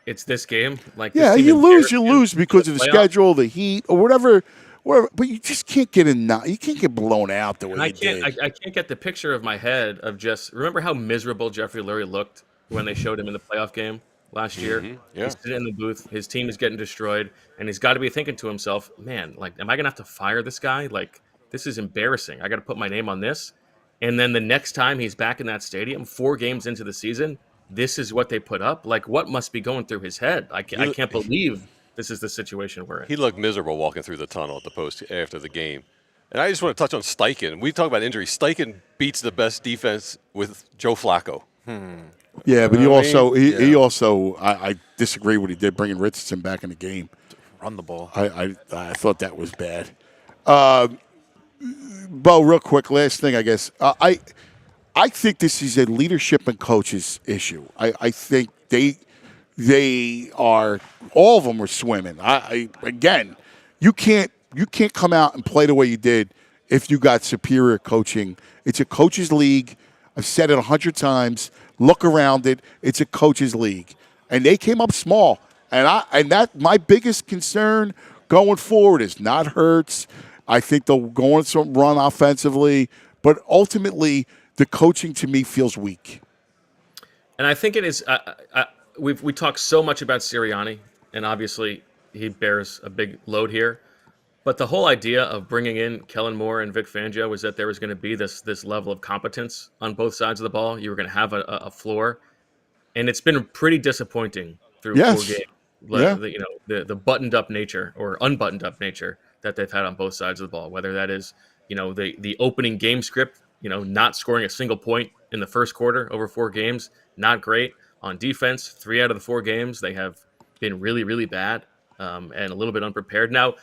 it's this game. Like, yeah, you lose because of the schedule, the heat, or whatever. But you just can't get you can't get blown out the way you did. I can't get the picture of my head of just remember how miserable Jeffrey Lurie looked when they showed him in the playoff game last year. Mm-hmm. Yeah. He's sitting in the booth. His team is getting destroyed, and he's got to be thinking to himself, "Man, like, am I gonna have to fire this guy? Like, this is embarrassing. I got to put my name on this. And then the next time he's back in that stadium, 4 games into the season, this is what they put up. Like, what must be going through his head? I can't believe this is the situation we're in. He looked miserable walking through the tunnel at the post after the game. And I just want to touch on Steichen. We talk about injuries. Steichen beats the best defense with Joe Flacco. Yeah, but he also I disagree with what he did bringing Richardson back in the game. Run the ball. I thought that was bad. Bo, real quick, last thing, I guess. I think this is a leadership and coaches issue. I think they are, all of them are swimming. Again, you can't come out and play the way you did if you got superior coaching. It's a coaches league. I've said it 100 times. Look around it. It's a coaches league, and they came up small. And that my biggest concern going forward is not Hurts. I think they'll go on some run offensively, but ultimately the coaching to me feels weak. And I think it is. We talk so much about Sirianni, and obviously he bears a big load here. But the whole idea of bringing in Kellen Moore and Vic Fangio was that there was going to be this level of competence on both sides of the ball. You were going to have a floor, and it's been pretty disappointing through 4 games. Yeah. The buttoned up nature or unbuttoned up nature that they've had on both sides of the ball. Whether that is the opening game script, not scoring a single point in the first quarter over 4 games, not great. On defense, 3 out of the 4 games they have been really, really bad and a little bit unprepared. Now,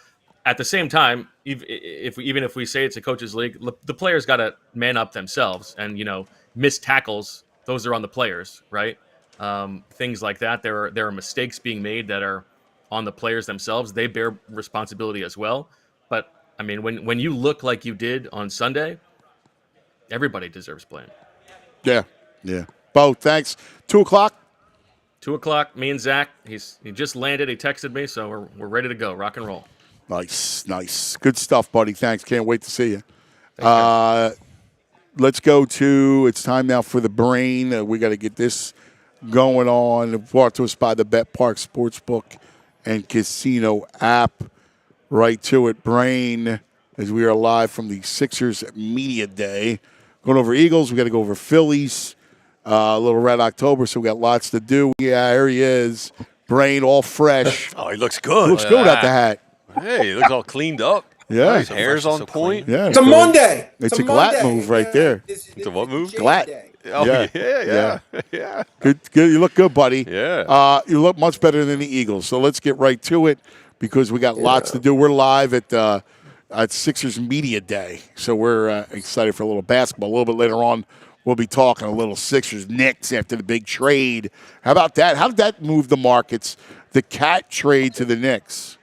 at the same time, even if we say it's a coaches league, the players got to man up themselves, and missed tackles, those are on the players, right? Things like that. There are mistakes being made that are on the players themselves. They bear responsibility as well. But I mean, when you look like you did on Sunday, everybody deserves blame. Yeah. Bo, thanks. 2:00. 2:00. Me and Zach. He just landed. He texted me, so we're ready to go. Rock and roll. Nice. Good stuff, buddy. Thanks. Can't wait to see you. Let's go to, it's time now for the brain. We got to get this going on. Brought to us by the Bet Park Sportsbook and Casino app. Right to it, brain, as we are live from the Sixers Media Day. Going over Eagles, we got to go over Phillies. A little Red October, so we got lots to do. Yeah, here he is. Brain all fresh. Oh, he looks good. Looks good without the hat. Hey, he looks all cleaned up. Yeah. His hair's on point. Yeah, It's a Monday. It's a Glatt move right there. It's a what move? Glatt. Oh, yeah. Good. You look good, buddy. Yeah. You look much better than the Eagles. So let's get right to it because we got lots to do. We're live at Sixers Media Day, so we're excited for a little basketball. A little bit later on, we'll be talking a little Sixers Knicks after the big trade. How about that? How did that move the markets? The Cat trade to the Knicks.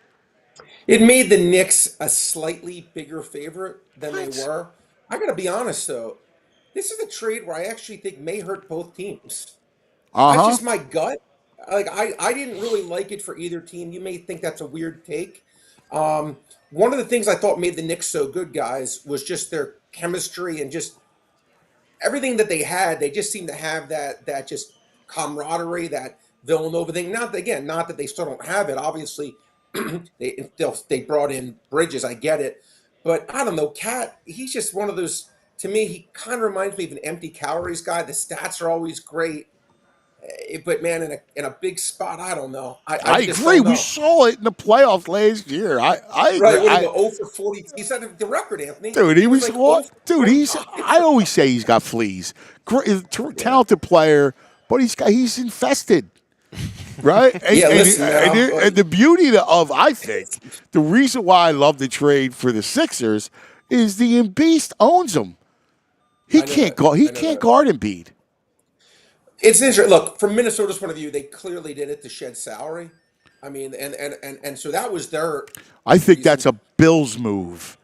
It made the Knicks a slightly bigger favorite than they were. I got to be honest, though. This is a trade where I actually think may hurt both teams. That's just my gut. Like I didn't really like it for either team. You may think that's a weird take. One of the things I thought made the Knicks so good, guys, was just their chemistry and just everything that they had. They just seemed to have that just camaraderie, that Villanova thing. Not that they still don't have it. Obviously, they brought in Bridges. I get it, but I don't know. Cat, he's just one of those. To me, he kind of reminds me of an empty calories guy. The stats are always great, but man, in a big spot, I don't know. I just agree. don't know. We saw it in the playoffs last year. I agree. Right, what did he go 0 for 40? He set the record, Anthony. Dude, he was like what? Dude, I always say he's got fleas. Talented player, but he's infested. Right? And the beauty of, I think, the reason why I love the trade for the Sixers is the Embiid owns him. He can't guard Embiid. It's interesting. Look, from Minnesota's point of view, they clearly did it to shed salary. I mean, and so that was their. I think that's a Bills move.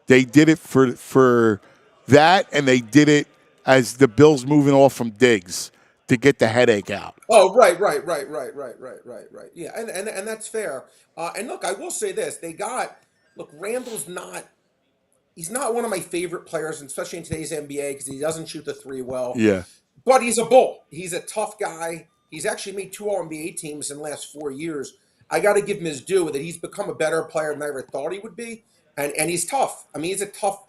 They did it for that, and they did it as the Bills moving off from Diggs to get the headache out. Oh, right. Yeah, and that's fair. And look, I will say this: Randall's not. He's not one of my favorite players, especially in today's NBA, because he doesn't shoot the three well. Yeah. But he's a bull. He's a tough guy. He's actually made 2 All-NBA teams in the last 4 years. I got to give him his due that he's become a better player than I ever thought he would be. And he's tough. I mean, he's a tough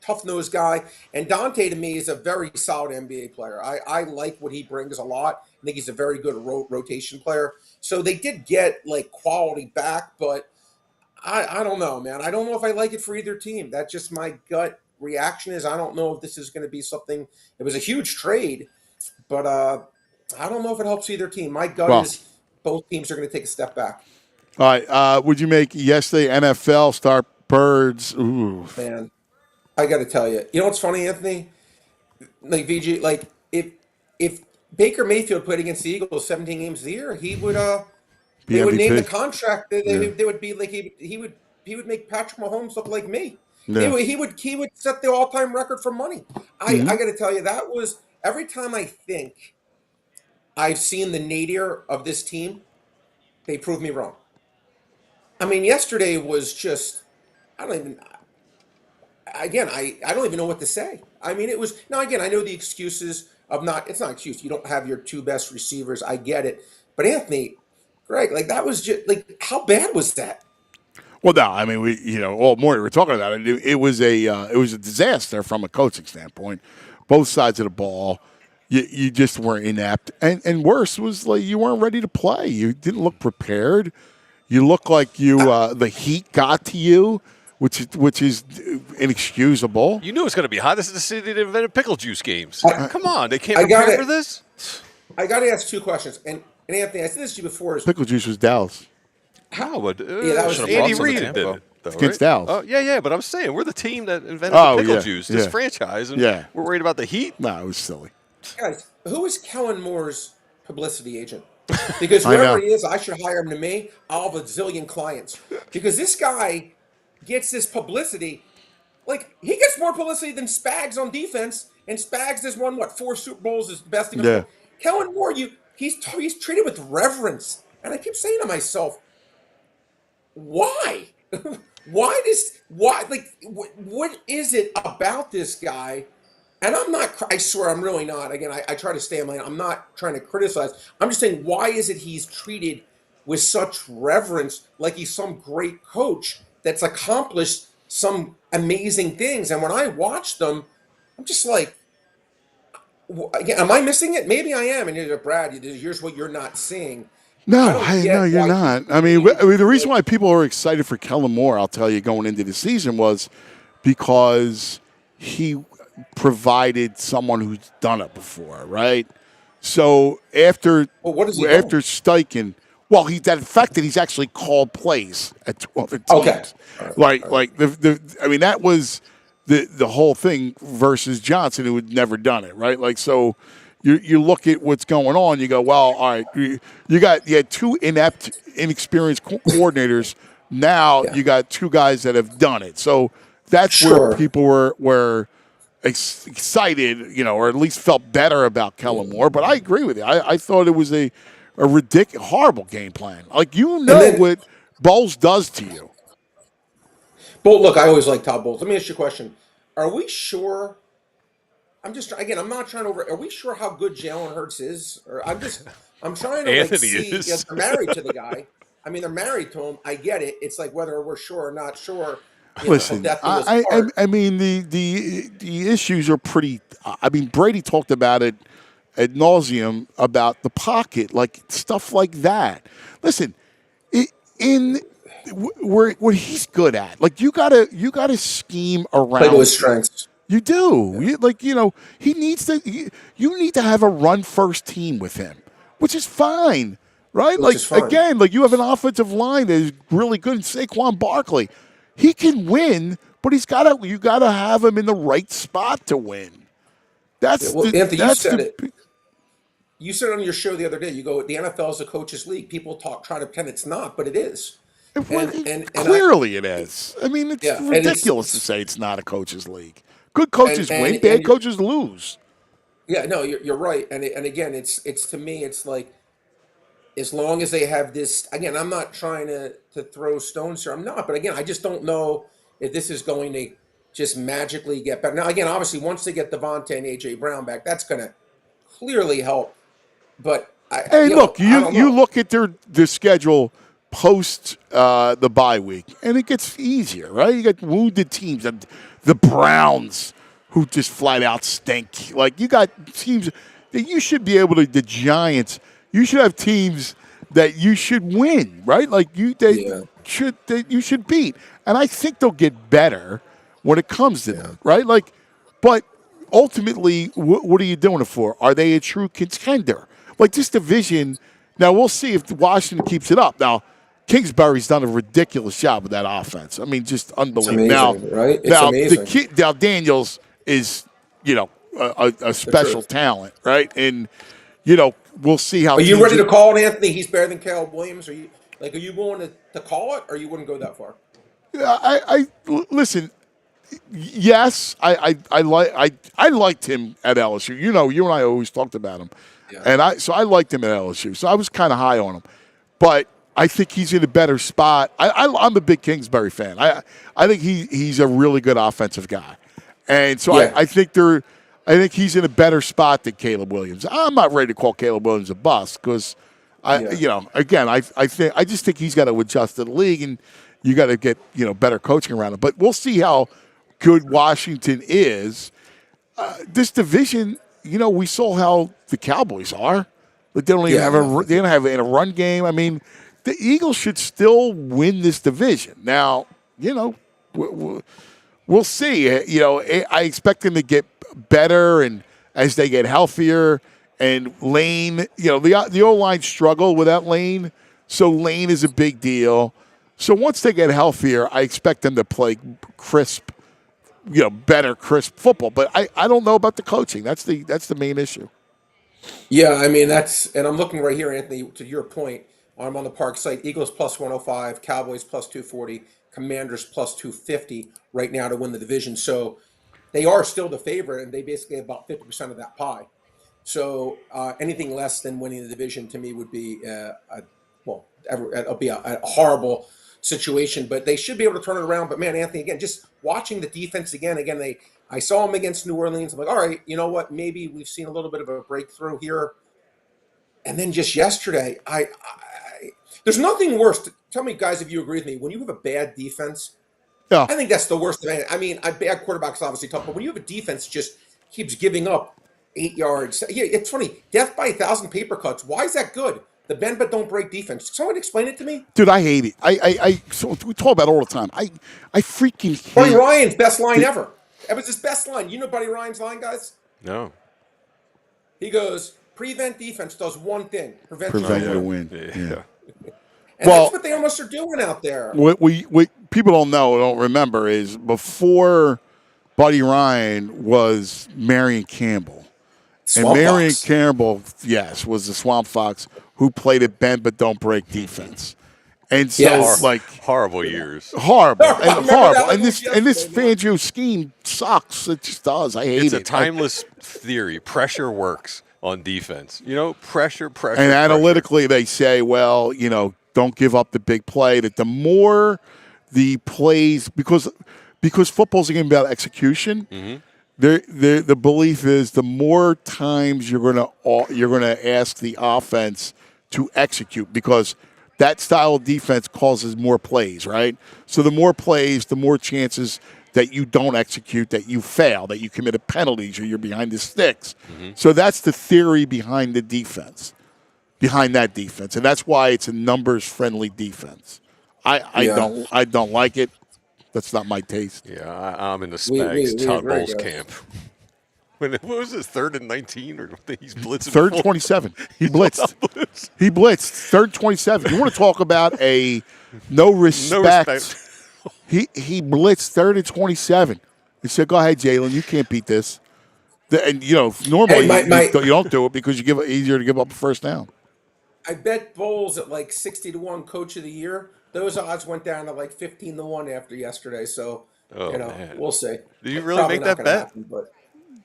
tough-nosed guy. And Dante, to me, is a very solid NBA player. I like what he brings a lot. I think he's a very good rotation player. So they did get, like, quality back, but I don't know, man. I don't know if I like it for either team. That's just my gut reaction is I don't know if this is going to be something. It was a huge trade, but I don't know if it helps either team. My gut is both teams are going to take a step back. All right. Would you make yesterday NFL start birds? Ooh. Man, I got to tell you. You know what's funny, Anthony? Like, VG, like, if Baker Mayfield played against the Eagles 17 games a year, he would they would name the contract. They would be like he would make Patrick Mahomes look like me. Yeah. He would set the all-time record for money. I got to tell you, that was every time I think I've seen the nadir of this team, they prove me wrong. I mean, yesterday was just I don't even know what to say. I mean, it was now again, I know the excuses of it's not an excuse. You don't have your two best receivers. I get it. But Anthony, Greg, like that was just like how bad was that? Well, no, I mean all morning we're talking about it. It was a disaster from a coaching standpoint. Both sides of the ball, you just weren't inept, and worse was like you weren't ready to play. You didn't look prepared. You look like the heat got to you, which is inexcusable. You knew it was going to be hot. This is the city that invented pickle juice games. Come on, they can't prepare for this. I got to ask two questions, and Anthony, I said this to you before. Pickle juice was Dallas. How would that was Andy Reid did it? It's against Dallas. Oh, yeah, but I'm saying we're the team that invented pickle juice, this franchise, and we're worried about the heat? No, it was silly. Guys, who is Kellen Moore's publicity agent? Because whoever he is, I should hire him to me. I'll have a zillion clients. Because this guy gets this publicity. Like, he gets more publicity than Spags on defense, and Spags has won, 4 Super Bowls, is the best defense. Yeah. Kellen Moore, he's treated with reverence. And I keep saying to myself, why? What is it about this guy? And I swear I'm really not. Again, I try to stay in my lane. I'm not trying to criticize. I'm just saying, why is it he's treated with such reverence like he's some great coach that's accomplished some amazing things? And when I watch them, I'm just like, am I missing it? Maybe I am. And you're Brad, here's what you're not seeing. No, you're not. I mean, the reason why people are excited for Kellen Moore, I'll tell you, going into the season was because he provided someone who's done it before, right? So after Steichen, that fact that he's actually called plays at 12 teams. Okay. That was the whole thing versus Johnson, who had never done it, right? Like, so you look at what's going on, you go, well, all right, you had 2 inexperienced coordinators. Now you got 2 guys that have done it. So that's where people were excited, or at least felt better about Kellen Moore. But I agree with you. I thought it was a ridiculous, horrible game plan. Like, what Bowles does to you. But look, I always like Todd Bowles. Let me ask you a question. Are we sure? I'm not trying to are we sure how good Jalen Hurts is? Or I'm trying to see. Yes, they're married to the guy. I mean, they're married to him. I get it. It's like whether we're sure or not sure. Listen, I mean, the issues are pretty. I mean, Brady talked about it ad nauseum about the pocket, like stuff like that. Listen, what he's good at, like you gotta scheme around. Play to his strengths. You do. He needs to. You need to have a run first team with him, which is fine, right? Again, you have an offensive line that is really good. Saquon Barkley, he can win, but you gotta have him in the right spot to win. Anthony, you said it. You said on your show the other day. You go, the NFL is a coach's league. People try to pretend it's not, but it is. And clearly it is. I mean, it's ridiculous to say it's not a coach's league. Good coaches win, bad coaches lose. Yeah, no, you're right. And again, it's to me, it's like, as long as they have this, again, I'm not trying to throw stones here. I'm not, but again, I just don't know if this is going to just magically get better. Now, again, obviously, once they get Devontae and A.J. Brown back, that's going to clearly help. But you look at their schedule post the bye week, and it gets easier, right? You got wounded teams. the Browns, who just flat out stink. Like, you got teams that you should be able to. The Giants, you should have teams that you should win, right? Like you should beat, and I think they'll get better when it comes to that, right? Like, but ultimately, what are you doing it for? Are they a true contender? Like this division. Now we'll see if Washington keeps it up. Now Kingsbury's done a ridiculous job with that offense. I mean, just unbelievable. It's amazing, right? It's amazing. Now Daniels is, a special talent, right? And we'll see how. Are you ready to call it, Anthony? He's better than Caleb Williams. Are you willing to call it, or you wouldn't go that far? I listen. Yes, I liked him at LSU. You and I always talked about him, and I liked him at LSU. So I was kind of high on him, but I think he's in a better spot. I'm a big Kingsbury fan. I think he's a really good offensive guy, and so I think he's in a better spot than Caleb Williams. I'm not ready to call Caleb Williams a bust because I just think he's got to adjust to the league, and you got to get better coaching around him. But we'll see how good Washington is. This division, we saw how the Cowboys are. But they don't even have a run game. I mean, the Eagles should still win this division. Now, we'll see. I expect them to get better, and as they get healthier. And Lane, the O-line struggled without Lane, so Lane is a big deal. So once they get healthier, I expect them to play crisp, better crisp football. But I don't know about the coaching. That's the main issue. Yeah, I mean and I'm looking right here, Anthony. To your point, I'm on the Park site. Eagles plus 105, Cowboys plus 240, Commanders plus 250 right now to win the division. So they are still the favorite, and they basically have about 50% of that pie. So anything less than winning the division to me would be it'll be a horrible situation. But they should be able to turn it around. But man, Anthony, again, just watching the defense again, I saw them against New Orleans. I'm like, all right, you know what? Maybe we've seen a little bit of a breakthrough here. And then just yesterday, there's nothing worse. Tell me, guys, if you agree with me. When you have a bad defense, I think that's the worst thing. I mean, bad quarterbacks obviously tough, but when you have a defense just keeps giving up 8 yards. Yeah, it's funny. Death by 1,000 paper cuts. Why is that good? The bend but don't break defense. Someone explain it to me. Dude, I hate it. So we talk about it all the time. I freaking hate Buddy Ryan's best line ever. It was his best line. You know Buddy Ryan's line, guys? No. He goes, prevent defense does one thing. Prevent you to win. Yeah. And that's what they almost are doing out there. What people don't remember is before Buddy Ryan was Marion Campbell. Swamp and Marion Fox. Campbell, yes, was the Swamp Fox who played at bend but don't break defense. And so, horrible years. Horrible. And this Fangio scheme sucks. It just does. I hate it. It's a timeless theory. Pressure works on defense. Pressure. And analytically, they say, well, don't give up the big play. That the more the plays, because football's a game about execution. Mm-hmm. The belief is the more times you're gonna ask the offense to execute, because that style of defense causes more plays, right? So the more plays, the more chances that you don't execute, that you fail, that you commit a penalties, or you're behind the sticks. Mm-hmm. So that's the theory behind the defense, behind that defense, and that's why it's a numbers-friendly defense. I don't like it. That's not my taste. Yeah, I'm in the Spags Todd Bowles camp. What was this, 3rd and 19? Or he's blitzing? 3rd and 27. He blitzed. He blitzed. 3rd and 27. You want to talk about a no respect. He blitzed 3rd and 27. He said, go ahead, Jalen. You can't beat this. And, normally you don't do it because easier to give up a first down. I bet Bowles at like 60-1 coach of the year. Those odds went down to like 15-1 after yesterday. So, we'll see. Did you really make that bet?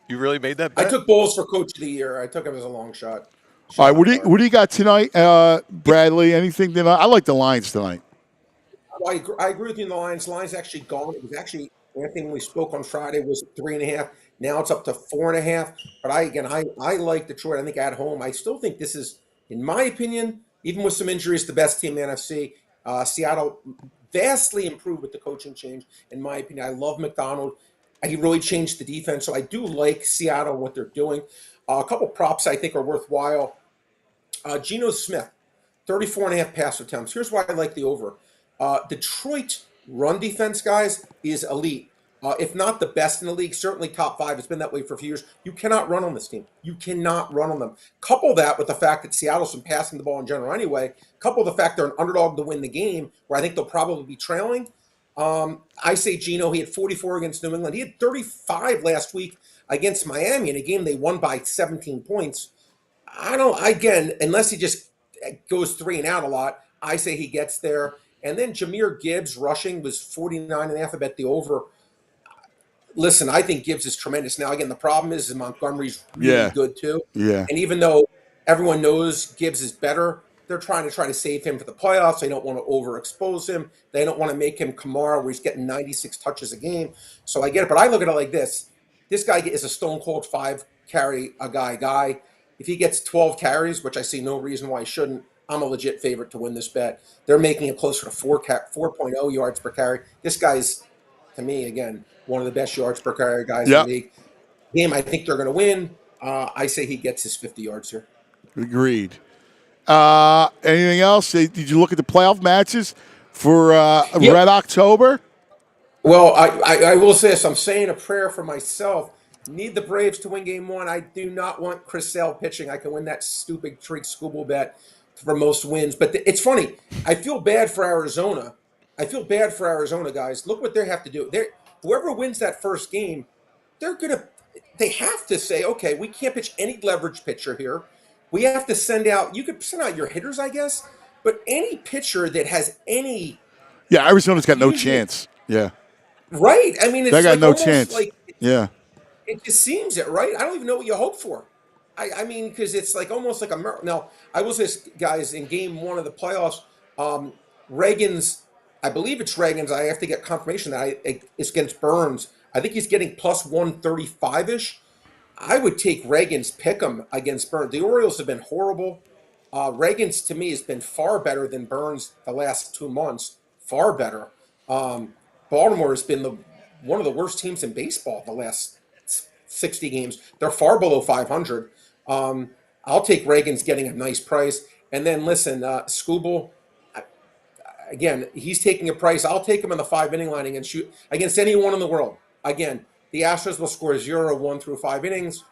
You really made that bet? I took Bowles for coach of the year. I took him as a long shot. All right, what do you got tonight, Bradley? Anything tonight? I like the Lions tonight. I agree with you in the Lions. Lions actually gone. It was actually, Anthony, when we spoke on Friday, was 3.5. Now it's up to 4.5. But I like Detroit. I think at home, I still think this is, in my opinion, even with some injuries, the best team in the NFC. Seattle vastly improved with the coaching change, in my opinion. I love McDonald. He really changed the defense. So I do like Seattle and what they're doing. A couple props I think are worthwhile. Geno Smith, 34.5 pass attempts. Here's why I like the over. Detroit run defense, guys, is elite. If not the best in the league, certainly top 5. It's been that way for a few years. You cannot run on this team. You cannot run on them. Couple that with the fact that Seattle's been passing the ball in general anyway. Couple the fact they're an underdog to win the game, where I think they'll probably be trailing. I say Geno, he had 44 against New England. He had 35 last week against Miami in a game they won by 17 points. Again, unless he just goes 3 and out a lot, I say he gets there. And then Jahmyr Gibbs rushing was 49.5. I bet the over. Listen, I think Gibbs is tremendous. Now, again, the problem is Montgomery's really good too. Yeah. And even though everyone knows Gibbs is better, they're trying to save him for the playoffs. They don't want to overexpose him. They don't want to make him Kamara, where he's getting 96 touches a game. So I get it. But I look at it like this. This guy is a stone-cold 5-carry a guy. If he gets 12 carries, which I see no reason why he shouldn't, I'm a legit favorite to win this bet. They're making it closer to 4.0 yards per carry. This guy's, to me, again, one of the best yards per carry guys in the league. Game, I think they're going to win. I say he gets his 50 yards here. Agreed. Anything else? Did you look at the playoff matches for Red October? Well, I will say this. I'm saying a prayer for myself. Need the Braves to win Game 1. I do not want Chris Sale pitching. I can win that stupid Trick Scooble bet for most wins. But it's funny. I feel bad for Arizona. Guys. Look what they have to do. Whoever wins that first game, they have to say, okay, we can't pitch any leverage pitcher here. We have to send out, you could send out your hitters, I guess, but any pitcher that has any. Yeah, Arizona's got no chance. Yeah. Right. I mean, it's they got like no chance. It just seems it, right? I don't even know what you hope for. I mean, because it's like almost like a miracle. Now, I will say this, guys, in Game 1 of the playoffs, Reagan's, I believe it's Reagan's, I have to get confirmation that it's against Burns. I think he's getting plus 135-ish. I would take Reagan's pick'em against Burns. The Orioles have been horrible. Reagan's, to me, has been far better than Burns the last 2 months. Far better. Baltimore has been one of the worst teams in baseball the last 60 games. They're far below 500. I'll take Reagan's getting a nice price. And then, listen, Scooble, again, he's taking a price. I'll take him in the 5-inning line against anyone in the world. Again, the Astros will score 0-1 through 5 innings.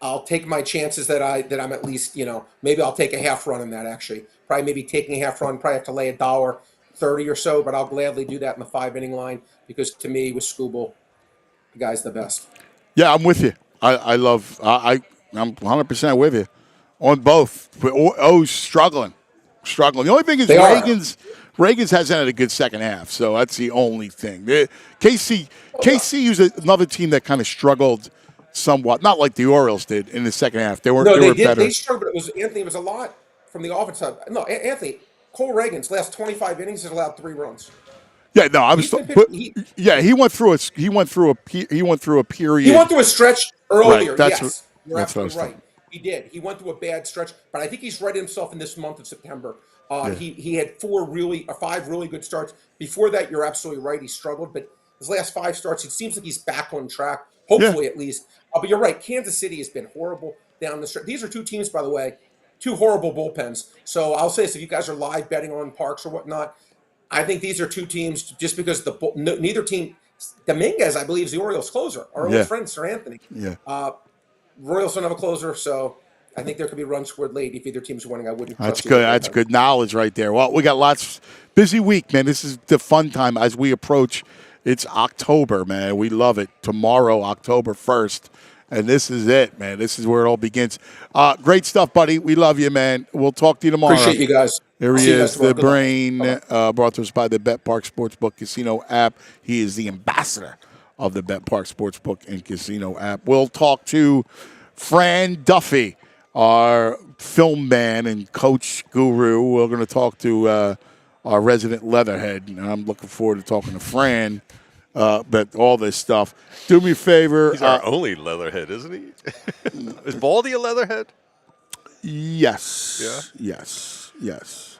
I'll take my chances that I'm at least, maybe I'll take a half run in that, actually. Probably maybe taking a half run, probably have to lay $1.30 or so, but I'll gladly do that in the 5-inning line because, to me, with Scooble, the guy's the best. Yeah, I'm with you. I'm 100% with you on both. Struggling. The only thing is Reagan's hasn't had a good second half, so that's the only thing. KC is another team that kind of struggled somewhat, not like the Orioles did in the second half. They were better. They struggled, but it was a lot from the offense side. No, Anthony, Cole Reagan's last 25 innings has allowed 3 runs. Yeah, no, he went through a period. He went through a stretch earlier. Right, yes, you're absolutely right. He did. He went through a bad stretch, but I think he's righted himself in this month of September. He had 5 really good starts. Before that, you're absolutely right. He struggled, but his last 5 starts, it seems like he's back on track. Hopefully, at least. But you're right. Kansas City has been horrible down the stretch. These are 2 teams, by the way, 2 horrible bullpens. So I'll say this: if you guys are live betting on Parks or whatnot, I think these are 2 teams just because neither team. Dominguez, I believe, is the Orioles closer. Our old friend Sir Anthony. Yeah. Royals don't have a closer, so I think there could be runs scored late if either team's winning. I wouldn't. That's good. That's good knowledge right there. Well, we got lots. Busy week, man. This is the fun time as we approach. It's October, man. We love it. Tomorrow, October 1st. And this is it, man. This is where it all begins. Great stuff, buddy. We love you, man. We'll talk to you tomorrow. Appreciate you guys. There he is, the brain, brought to us by the Bet Park Sportsbook Casino app. He is the ambassador of the Bet Park Sportsbook and Casino app. We'll talk to Fran Duffy, our film man and coach guru. We're going to talk to our resident leatherhead, and I'm looking forward to talking to Fran. But all this stuff. Do me a favor. He's our only leatherhead, isn't he? Is Baldy a leatherhead? Yes. Yeah? Yes.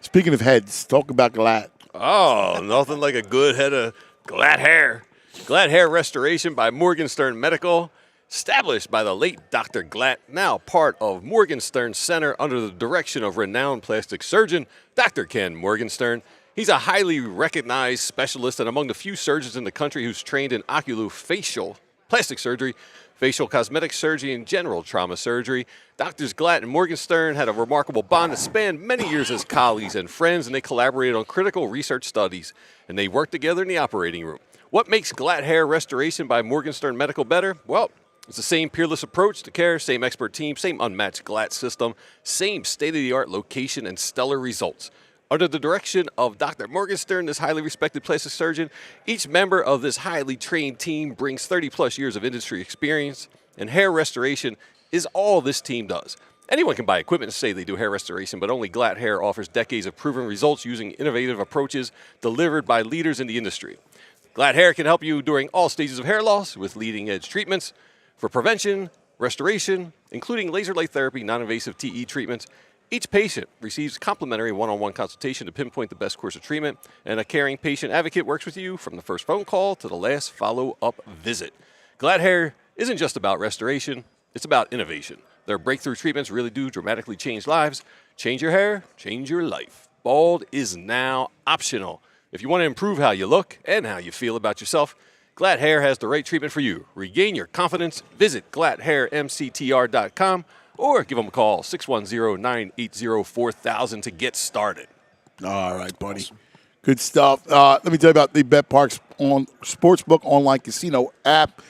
Speaking of heads, talk about Glatt. Oh, nothing like a good head of Glatt hair. Glad Hair Restoration by Morgenstern Medical. Established by the late Dr. Glatt, now part of Morgenstern Center under the direction of renowned plastic surgeon Dr. Ken Morgenstern. He's a highly recognized specialist and among the few surgeons in the country who's trained in oculofacial plastic surgery, facial cosmetic surgery, and general trauma surgery. Doctors Glatt and Morgenstern had a remarkable bond that spanned many years as colleagues and friends, and they collaborated on critical research studies, and they worked together in the operating room. What makes Glatt Hair Restoration by Morgenstern Medical better? Well, it's the same peerless approach to care, same expert team, same unmatched Glatt system, same state-of-the-art location and stellar results. Under the direction of Dr. Morgenstern, this highly respected plastic surgeon, each member of this highly trained team brings 30-plus years of industry experience, and hair restoration is all this team does. Anyone can buy equipment and say they do hair restoration, but only Glatt Hair offers decades of proven results using innovative approaches delivered by leaders in the industry. Glatt Hair can help you during all stages of hair loss with leading-edge treatments for prevention, restoration, including laser light therapy, non-invasive TE treatments. Each patient receives complimentary one-on-one consultation to pinpoint the best course of treatment, and a caring patient advocate works with you from the first phone call to the last follow-up visit. Glatt Hair isn't just about restoration, it's about innovation. Their breakthrough treatments really do dramatically change lives. Change your hair, change your life. Bald is now optional. If you want to improve how you look and how you feel about yourself, Glatt Hair has the right treatment for you. Regain your confidence. Visit glatthairmctr.com or give them a call, 610-980-4000 to get started. All right, buddy. Good stuff. Let me tell you about the BetParx Sportsbook online casino app.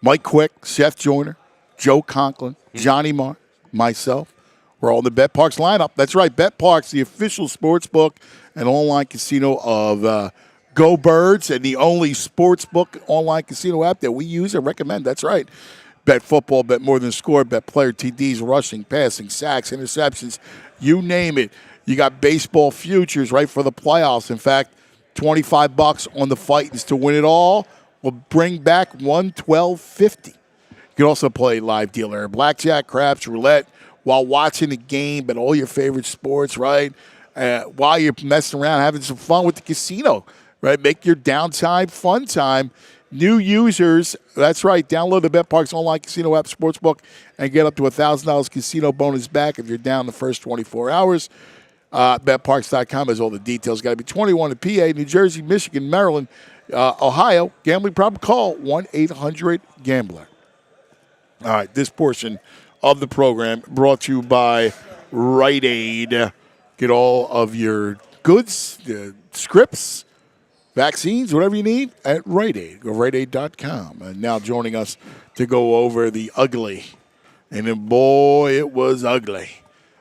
Mike Quick, Seth Joyner, Joe Conklin, Johnny Marr, myself. We're all in the BetParx lineup. That's right, BetParx, the official sportsbook and online casino of Go Birds, and the only sportsbook online casino app that we use and recommend. That's right. Bet football, bet more than score, bet player TDs, rushing, passing, sacks, interceptions, you name it. You got baseball futures right for the playoffs. In fact, $25 on the Fightins to win it all will bring back $112.50. You can also play live dealer, blackjack, craps, roulette while watching the game, bet all your favorite sports, right? While you're messing around, having some fun with the casino. Right, make your downtime fun time. New users, that's right, download the BetParx online casino app sportsbook and get up to $1,000 casino bonus back if you're down the first 24 hours. BetParx.com has all the details. Got to be 21 in PA, New Jersey, Michigan, Maryland, Ohio. Gambling problem? Call 1-800-GAMBLER. All right, this portion of the program brought to you by Rite Aid. Get all of your goods, scripts, vaccines, whatever you need, at Rite Aid. Go riteaid.com. And now joining us to go over the ugly, and then, boy, it was ugly,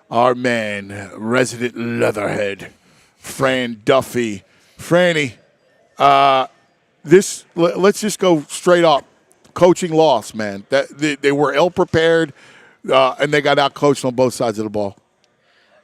our man, resident leatherhead, Fran Duffy. Franny, let's just go straight up. Coaching loss, man. They were ill-prepared, and they got out-coached on both sides of the ball.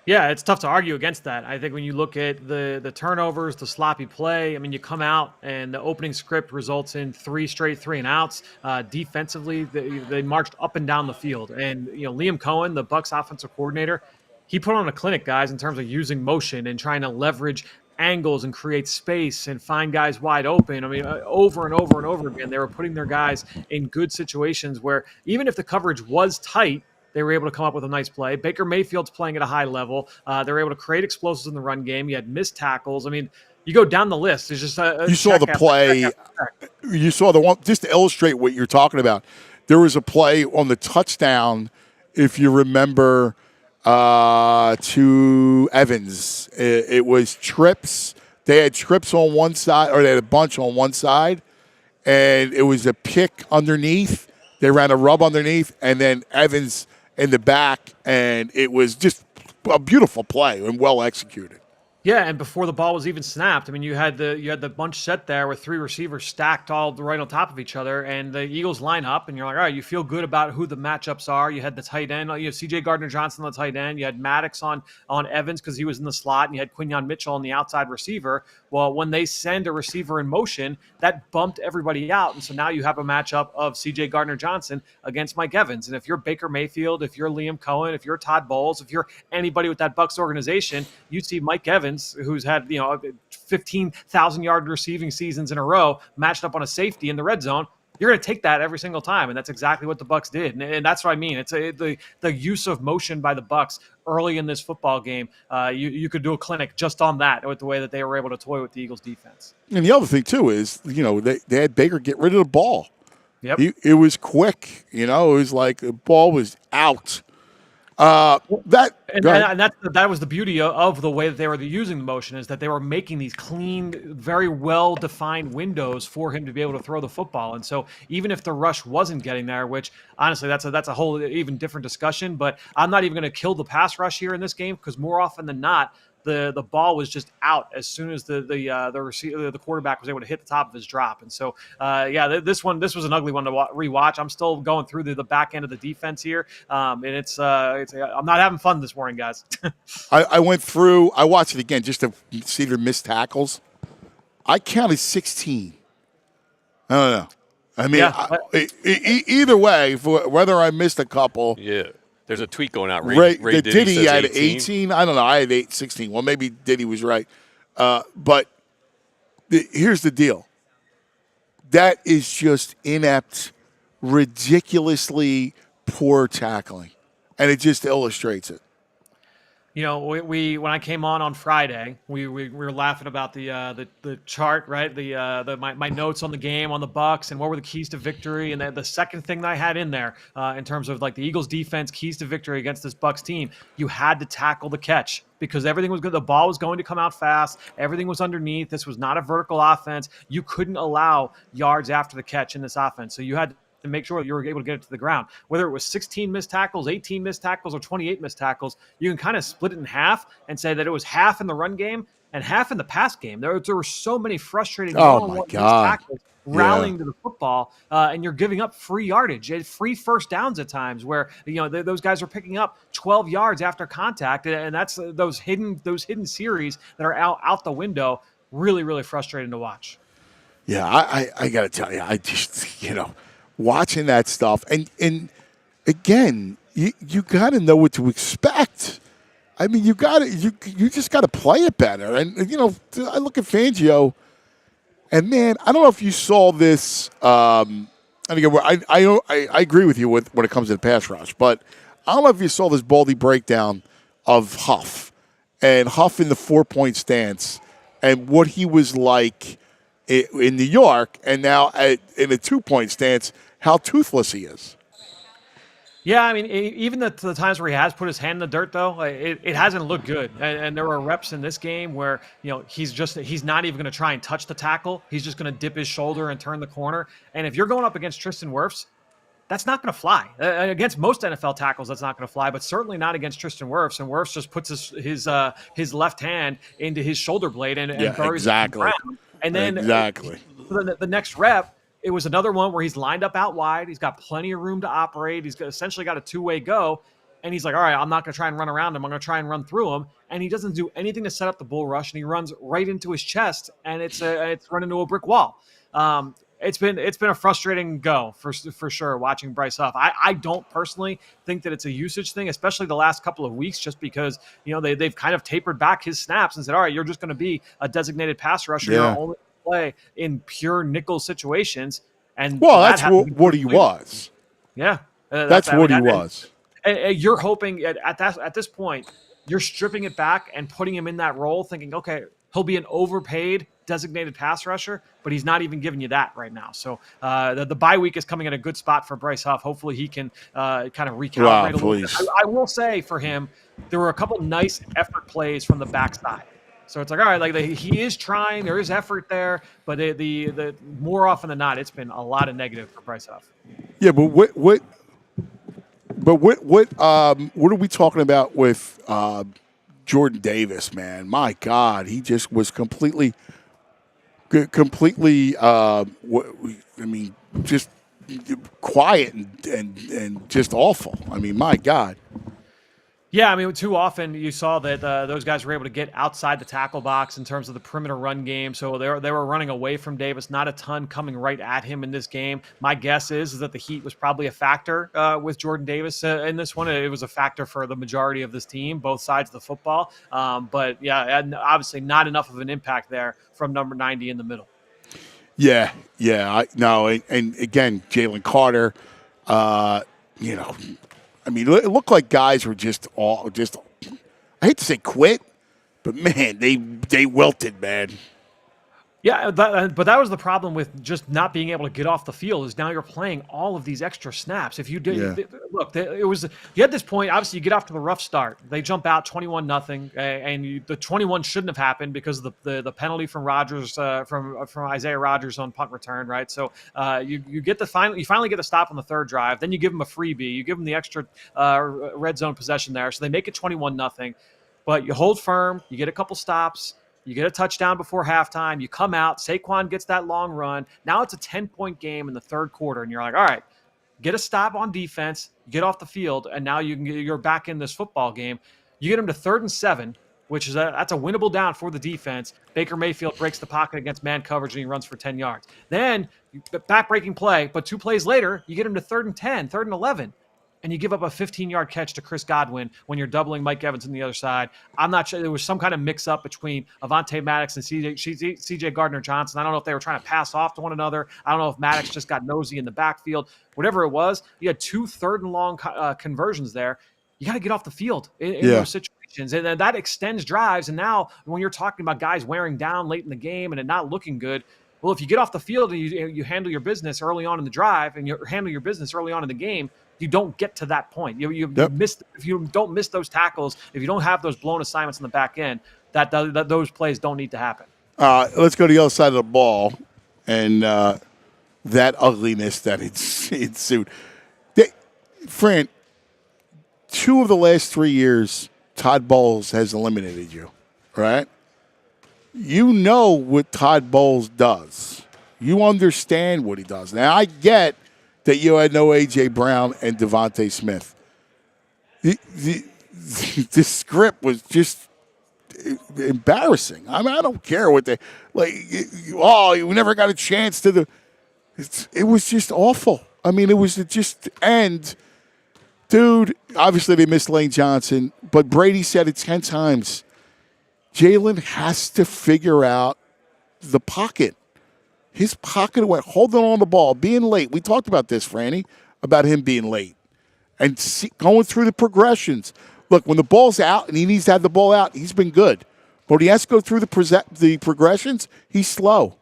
Yeah, it's tough to argue against that. I think when you look at the turnovers, the sloppy play, I mean, you come out and the opening script results in 3 straight 3-and-outs. Defensively, they marched up and down the field. And, Liam Cohen, the Bucs offensive coordinator, he put on a clinic, guys, in terms of using motion and trying to leverage angles and create space and find guys wide open. I mean, over and over and over again, they were putting their guys in good situations where even if the coverage was tight, they were able to come up with a nice play. Baker Mayfield's playing at a high level. They were able to create explosives in the run game. You had missed tackles. I mean, you go down the list. There's just you saw the play. You saw the one, just to illustrate what you're talking about. There was a play on the touchdown, if you remember, to Evans. It was trips. They had trips on one side, or they had a bunch on one side, and it was a pick underneath. They ran a rub underneath, and then Evans in the back, and it was just a beautiful play and well executed. Yeah, and before the ball was even snapped, I mean, you had the bunch set there with 3 receivers stacked all right on top of each other, and the Eagles line up, and you're like, all right, you feel good about who the matchups are. You had the tight end, you have C.J. Gardner-Johnson on the tight end. You had Maddox on Evans because he was in the slot, and you had Quinyon Mitchell on the outside receiver. Well, when they send a receiver in motion, that bumped everybody out, and so now you have a matchup of C.J. Gardner-Johnson against Mike Evans. And if you're Baker Mayfield, if you're Liam Cohen, if you're Todd Bowles, if you're anybody with that Bucs organization, you see Mike Evans Evans, who's had 15,000-yard receiving seasons in a row, matched up on a safety in the red zone. You're going to take that every single time, and that's exactly what the Bucs did. And that's what I mean. It's the use of motion by the Bucs early in this football game. You could do a clinic just on that with the way that they were able to toy with the Eagles' defense. And the other thing too is, they had Baker get rid of the ball. Yep. It was quick. It was like the ball was out. That was the beauty of the way that they were using the motion, is that they were making these clean, very well-defined windows for him to be able to throw the football. And so even if the rush wasn't getting there, which honestly that's a whole even different discussion, but I'm not even going to kill the pass rush here in this game, because more often than not, the ball was just out as soon as the quarterback was able to hit the top of his drop. And so, this was an ugly one to rewatch. I'm still going through the back end of the defense here, and I'm not having fun this morning, guys. I watched it again just to see their missed tackles. I counted 16. I don't know. I mean, either way, for whether I missed a couple. Yeah. There's a tweet going out. Ray Diddy had 18. I don't know. I had 16. Well, maybe Diddy was right. But here's the deal. That is just inept, ridiculously poor tackling. And it just illustrates it. We when I came on Friday, we were laughing about the chart, right? My notes on the game, on the Bucs, and what were the keys to victory. And the second thing that I had in there, in terms of like the Eagles defense keys to victory against this Bucs team, you had to tackle the catch, because everything was good. The ball was going to come out fast. Everything was underneath. This was not a vertical offense. You couldn't allow yards after the catch in this offense. So you had to make sure that you were able to get it to the ground. Whether it was 16 missed tackles, 18 missed tackles, or 28 missed tackles, you can kind of split it in half and say that it was half in the run game and half in the pass game. There were so many frustrating missed tackles rallying to the football, and you're giving up free yardage, free first downs at times, where those guys are picking up 12 yards after contact, and that's those hidden series that are out the window. Really, really frustrating to watch. Yeah, I got to tell you, I just watching that stuff, and again, you got to know what to expect. I mean, you just got to play it better. And I look at Fangio, and man, I don't know if you saw this. And again, I agree with you when it comes to the pass rush, but I don't know if you saw this Baldy breakdown of Huff in the 4-point stance and what he was like in New York, and now in a 2-point stance, how toothless he is. Yeah, I mean, even the times where he has put his hand in the dirt, though, it hasn't looked good. And there were reps in this game where he's not even going to try and touch the tackle. He's just going to dip his shoulder and turn the corner. And if you're going up against Tristan Wirfs, that's not going to fly. Against most NFL tackles, that's not going to fly, but certainly not against Tristan Wirfs. And Wirfs just puts his left hand into his shoulder blade and buries it in the ground. And then the next rep, it was another one where he's lined up out wide. He's got plenty of room to operate. He's essentially got a two-way go. And he's like, all right, I'm not going to try and run around him. I'm going to try and run through him. And he doesn't do anything to set up the bull rush, and he runs right into his chest, and it's run into a brick wall. It's been a frustrating go for sure watching Bryce Huff. I don't personally think that it's a usage thing, especially the last couple of weeks, just because they've kind of tapered back his snaps and said, all right, you're just going to be a designated pass rusher. Yeah. You're only play in pure nickel situations, and that's what he was. Yeah, that's what he was. And you're hoping at this point, you're stripping it back and putting him in that role, thinking, okay, he'll be an overpaid designated pass rusher, but he's not even giving you that right now. So the bye week is coming in a good spot for Bryce Huff. Hopefully he can kind of recalibrate a little bit. I will say for him, there were a couple nice effort plays from the backside. So it's like, all right, he is trying, there is effort there, but the more often than not, it's been a lot of negative for Bryce Huff. Yeah, but what are we talking about with Jordan Davis, man? My God, he just was completely just quiet and just awful. I mean, my God. Yeah, I mean, too often you saw that those guys were able to get outside the tackle box in terms of the perimeter run game. So they were running away from Davis, not a ton coming right at him in this game. My guess is that the heat was probably a factor with Jordan Davis in this one. It was a factor for the majority of this team, both sides of the football. But yeah, and obviously not enough of an impact there from number 90 in the middle. Yeah. And again, Jalen Carter, I mean, it looked like guys were just I hate to say quit, but man, they wilted, man. Yeah, but that was the problem with just not being able to get off the field. Is now you're playing all of these extra snaps. If you did look, it was you had this point. Obviously, you get off to the rough start. They jump out 21-0, and the 21 shouldn't have happened because of the penalty from Rodgers from Isaiah Rodgers on punt return, right? So you finally get the stop on the third drive. Then you give them a freebie. You give them the extra red zone possession there, so they make it 21-0. But you hold firm. You get a couple stops. You get a touchdown before halftime. You come out. Saquon gets that long run. Now it's a 10-point game in the third quarter, and you're like, all right, get a stop on defense, get off the field, and now you're back in this football game. You get them to 3rd and 7, which is that's a winnable down for the defense. Baker Mayfield breaks the pocket against man coverage, and he runs for 10 yards. Then back-breaking play, but 2 plays later, you get them to 3rd and 10, 3rd and 11. And you give up a 15-yard catch to Chris Godwin when you're doubling Mike Evans on the other side. I'm not sure. There was some kind of mix-up between Avonte Maddox and CJ Gardner-Johnson. I don't know if they were trying to pass off to one another. I don't know if Maddox just got nosy in the backfield. Whatever it was, you had 2 third-and-long conversions there. You got to get off the field in those situations. And that extends drives. And now when you're talking about guys wearing down late in the game and it not looking good, well, if you get off the field and you handle your business early on in the drive and you handle your business early on in the game, you don't get to that point. If you don't miss those tackles, if you don't have those blown assignments in the back end, that those plays don't need to happen. Let's go to the other side of the ball and that ugliness that ensued. Fran, 2 of the last 3 years, Todd Bowles has eliminated you, right? You know what Todd Bowles does. You understand what he does. Now, I get that you had no A.J. Brown and Devontae Smith. The script was just embarrassing. I mean, I don't care what they you never got a chance to it was just awful. I mean, it was just and dude, obviously they missed Lane Johnson, but Brady said it 10 times. Jalen has to figure out the pocket. His pocket went holding on the ball, being late. We talked about this, Franny, about him being late and going through the progressions. Look, when the ball's out and he needs to have the ball out, he's been good. But when he has to go through the progressions, he's slow.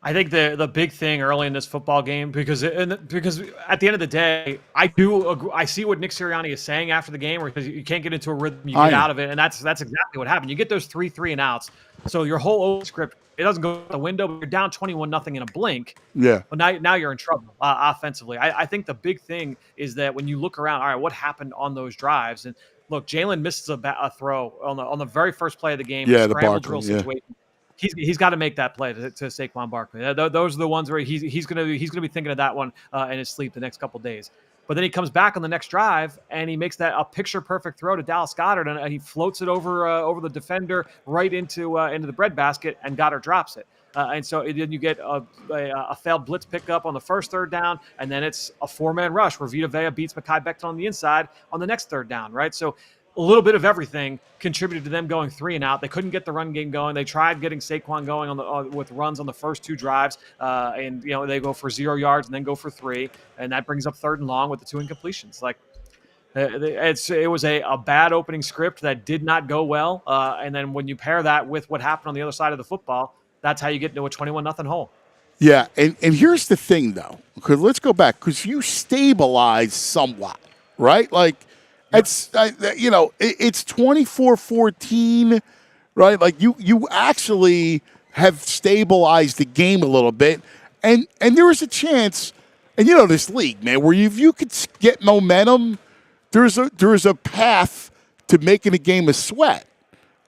I think the big thing early in this football game, because at the end of the day, I see what Nick Sirianni is saying after the game, because you can't get into a rhythm, you get out of it, and that's exactly what happened. You get those 3 and outs, so your whole script, it doesn't go out the window, but you're down 21-0 in a blink. Yeah. But now you're in trouble offensively. I think the big thing is that when you look around, all right, what happened on those drives? And look, Jalen misses a throw on the very first play of the game. Yeah, the Barkley drill situation. Yeah. He's got to make that play to Saquon Barkley. Those are the ones where he's gonna be thinking of that one in his sleep the next couple of days. But then he comes back on the next drive and he makes a picture perfect throw to Dallas Goedert and he floats it over the defender right into the breadbasket, and Goddard drops it. And so then you get a failed blitz pickup on the first third down, and then it's a 4-man rush where Vita Vea beats Mekhi Becton on the inside on the next third down, right? So a little bit of everything contributed to them going 3 and out. They couldn't get the run game going. They tried getting Saquon going with runs on the first 2 drives, and they go for 0 yards and then go for 3, and that brings up 3rd and long with the 2 incompletions. Like it was a bad opening script that did not go well, and then when you pair that with what happened on the other side of the football, that's how you get into a 21-0 hole. Yeah, and here's the thing though, because let's go back, because you stabilize somewhat, right? Like. It's it's 24-14, right? Like you actually have stabilized the game a little bit, and there was a chance, and this league, man, where if you could get momentum, there's a path to making a game a sweat,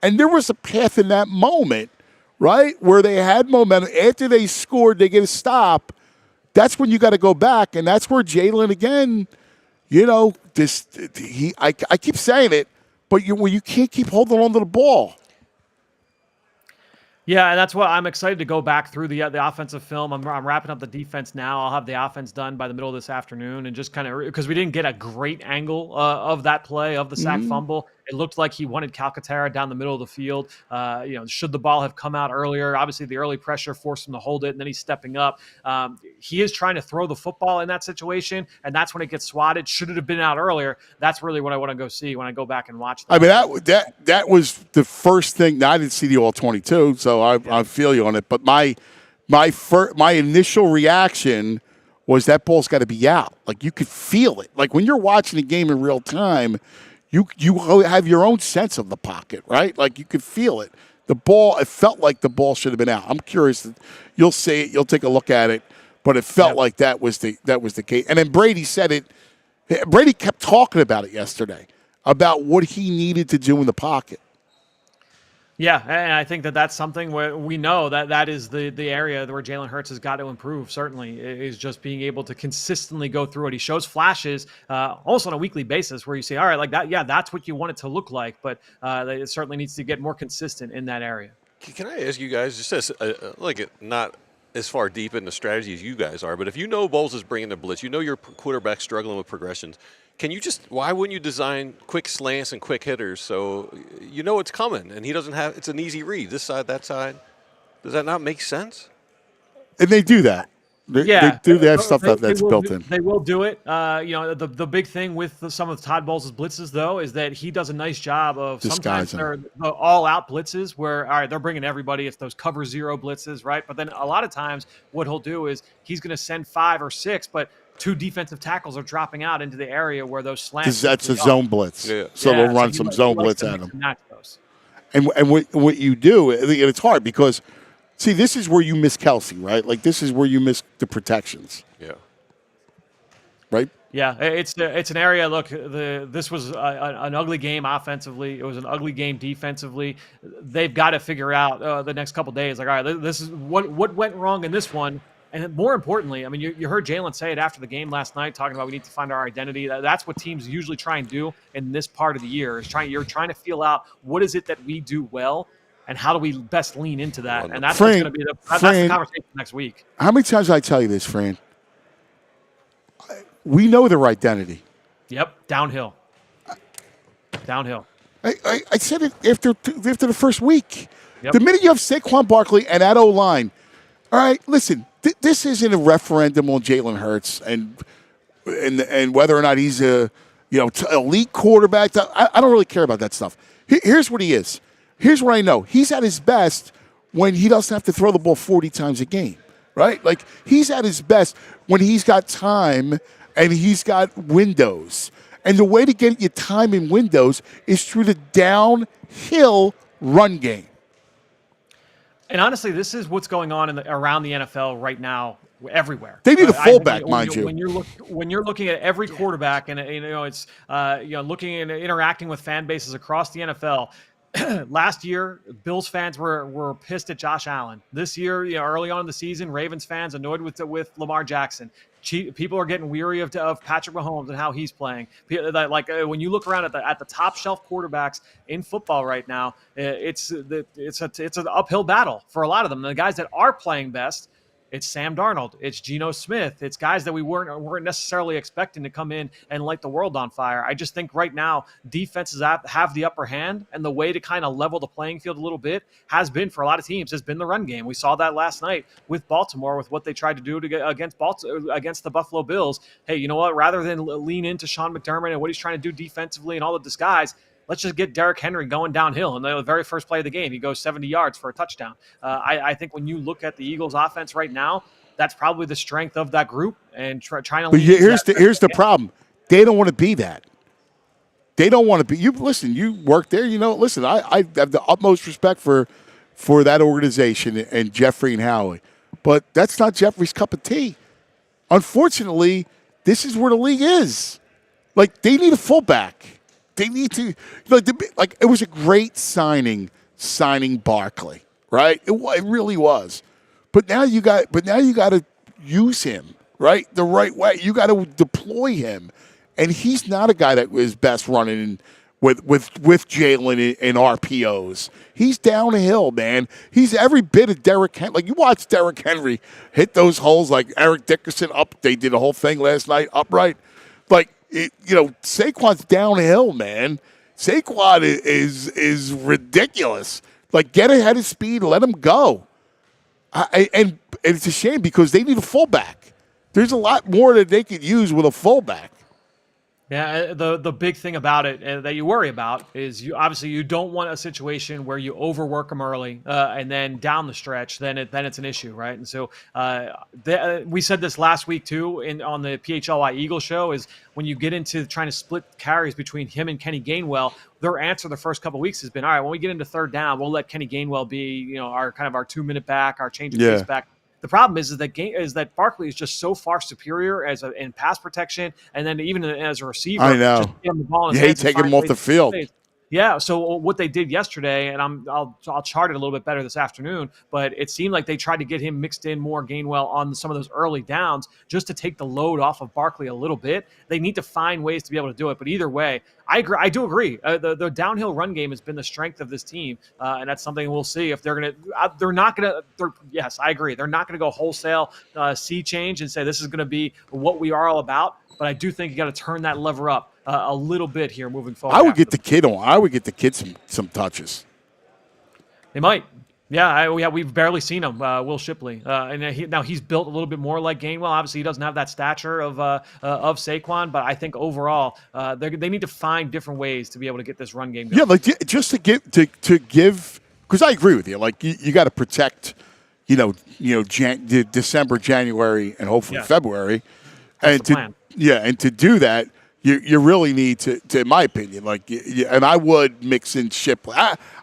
and there was a path in that moment, right, where they had momentum after they scored, they get a stop. That's when you got to go back, and that's where Jalen again. I keep saying it, but you can't keep holding on to the ball. Yeah, and that's what I'm excited to go back through the offensive film. I'm wrapping up the defense now. I'll have the offense done by the middle of this afternoon, and just kind of because we didn't get a great angle of that play of the sack fumble. It looked like he wanted Calcaterra down the middle of the field. Should the ball have come out earlier? Obviously, the early pressure forced him to hold it, and then he's stepping up. He is trying to throw the football in that situation, and that's when it gets swatted. Should it have been out earlier? That's really what I want to go see when I go back and watch that. I mean, that was the first thing. Now, I didn't see the all 22, so I feel you on it. But my initial reaction was that ball's got to be out. Like, you could feel it. Like, when you're watching a game in real time, you have your own sense of the pocket, right? Like, you could feel it. It felt like the ball should have been out. I'm curious. You'll see it. You'll take a look at it. But it felt like that was the case. And then Brady said it. Brady kept talking about it yesterday, about what he needed to do in the pocket. Yeah, and I think that's something where we know that is the area where Jalen Hurts has got to improve, certainly, is just being able to consistently go through it. He shows flashes almost on a weekly basis where you say, all right, like that, yeah, that's what you want it to look like, but it certainly needs to get more consistent in that area. Can I ask you guys, just as not as far deep in the strategy as you guys are, but if you know Bowles is bringing the blitz, you know your quarterback struggling with progressions, why wouldn't you design quick slants and quick hitters so you know it's coming and he doesn't have, it's an easy read, this side, that side? Does that not make sense? And they do that. They have stuff that's built in. They will do it. The big thing with some of Todd Bowles' blitzes, though, is that he does a nice job of sometimes they're the all-out blitzes where, all right, they're bringing everybody. It's those cover zero blitzes, right? But then a lot of times what he'll do is he's going to send 5 or 6, but 2 defensive tackles are dropping out into the area where those slants. That's a zone blitz. Yeah. So they'll run some zone blitz at him. And what you do, and it's hard because, see, this is where you miss Kelsey, right? Like, this is where you miss the protections. Yeah. Right? Yeah, it's an area. Look, this was an ugly game offensively. It was an ugly game defensively. They've got to figure out the next couple of days. Like, all right, this is what went wrong in this one. And more importantly, I mean, you heard Jalen say it after the game last night, talking about we need to find our identity. That's what teams usually try and do in this part of the year. You're trying to feel out what is it that we do well, and how do we best lean into that. And that's what's going to be the conversation next week. How many times did I tell you this, Fran? We know their identity. Yep, downhill. I said it after the first week. Yep. The minute you have Saquon Barkley and that O-line, all right, listen, this isn't a referendum on Jalen Hurts and whether or not he's a elite quarterback. I don't really care about that stuff. Here's what he is. Here's what I know. He's at his best when he doesn't have to throw the ball 40 times a game, right? Like, he's at his best when he's got time and he's got windows. And the way to get your time in windows is through the downhill run game. And honestly, this is what's going on around the NFL right now, everywhere. They need a fullback, mind you. When you're looking at every quarterback, and it's looking and interacting with fan bases across the NFL. Last year, Bills fans were pissed at Josh Allen. This year, early on in the season, Ravens fans annoyed with Lamar Jackson. People are getting weary of Patrick Mahomes and how he's playing. When you look around at the top shelf quarterbacks in football right now, it's an uphill battle for a lot of them. The guys that are playing best, it's Sam Darnold, it's Geno Smith, it's guys that we weren't necessarily expecting to come in and light the world on fire. I just think right now defenses have the upper hand, and the way to kind of level the playing field a little bit has been, for a lot of teams, has been the run game. We saw that last night with Baltimore with what they tried to do against the Buffalo Bills. Hey, you know what? Rather than lean into Sean McDermott and what he's trying to do defensively and all the disguise, let's just get Derrick Henry going downhill. And the very first play of the game, he goes 70 yards for a touchdown. I think when you look at the Eagles' offense right now, that's probably the strength of that group. And trying to. But here's the problem: they don't want to be that. They don't want to be. You listen. You work there. Listen. I have the utmost respect for that organization and Jeffrey and Howie, but that's not Jeffrey's cup of tea. Unfortunately, this is where the league is. Like, they need a fullback. They need to, it was a great signing Barkley, right? It really was. But now you got to use him, right? The right way. You got to deploy him. And he's not a guy that was best running with Jalen in RPOs. He's downhill, man. He's every bit of Derrick Henry. Like, you watch Derrick Henry hit those holes like Eric Dickerson up. They did a whole thing last night, upright. Like, Saquon's downhill, man. Saquon is ridiculous. Like, get ahead of speed, let him go. And it's a shame because they need a fullback. There's a lot more that they could use with a fullback. Yeah, the big thing about it that you worry about is you don't want a situation where you overwork them early and then down the stretch, then it's an issue, right? And so we said this last week too on the PHLY Eagle show is when you get into trying to split carries between him and Kenny Gainwell, their answer the first couple of weeks has been, all right, when we get into third down, we'll let Kenny Gainwell be our 2-minute back, our change of pace back. The problem is that Barkley is just so far superior in pass protection, and then even as a receiver. I know. Just get him the ball you hate taking him off the field. Yeah. So what they did yesterday, and I'll chart it a little bit better this afternoon, but it seemed like they tried to get him mixed in more Gainwell on some of those early downs just to take the load off of Barkley a little bit. They need to find ways to be able to do it. But either way, I agree. I do agree. The downhill run game has been the strength of this team, and that's something we'll see if they're going to. They're not going to. Yes, I agree. They're not going to go wholesale sea change and say this is going to be what we are all about. But I do think you got to turn that lever up a little bit here moving forward. I would get the kid on. I would get the kid some touches. They might. Yeah, we've barely seen him, Will Shipley, and now he's built a little bit more like Gainwell. Obviously, he doesn't have that stature of Saquon, but I think overall they need to find different ways to be able to get this run game going. Yeah, like just to give, because I agree with you. Like you got to protect, December, January, and hopefully February, That's the plan. And to do that. You really need to, in my opinion, and I would mix in Shipley.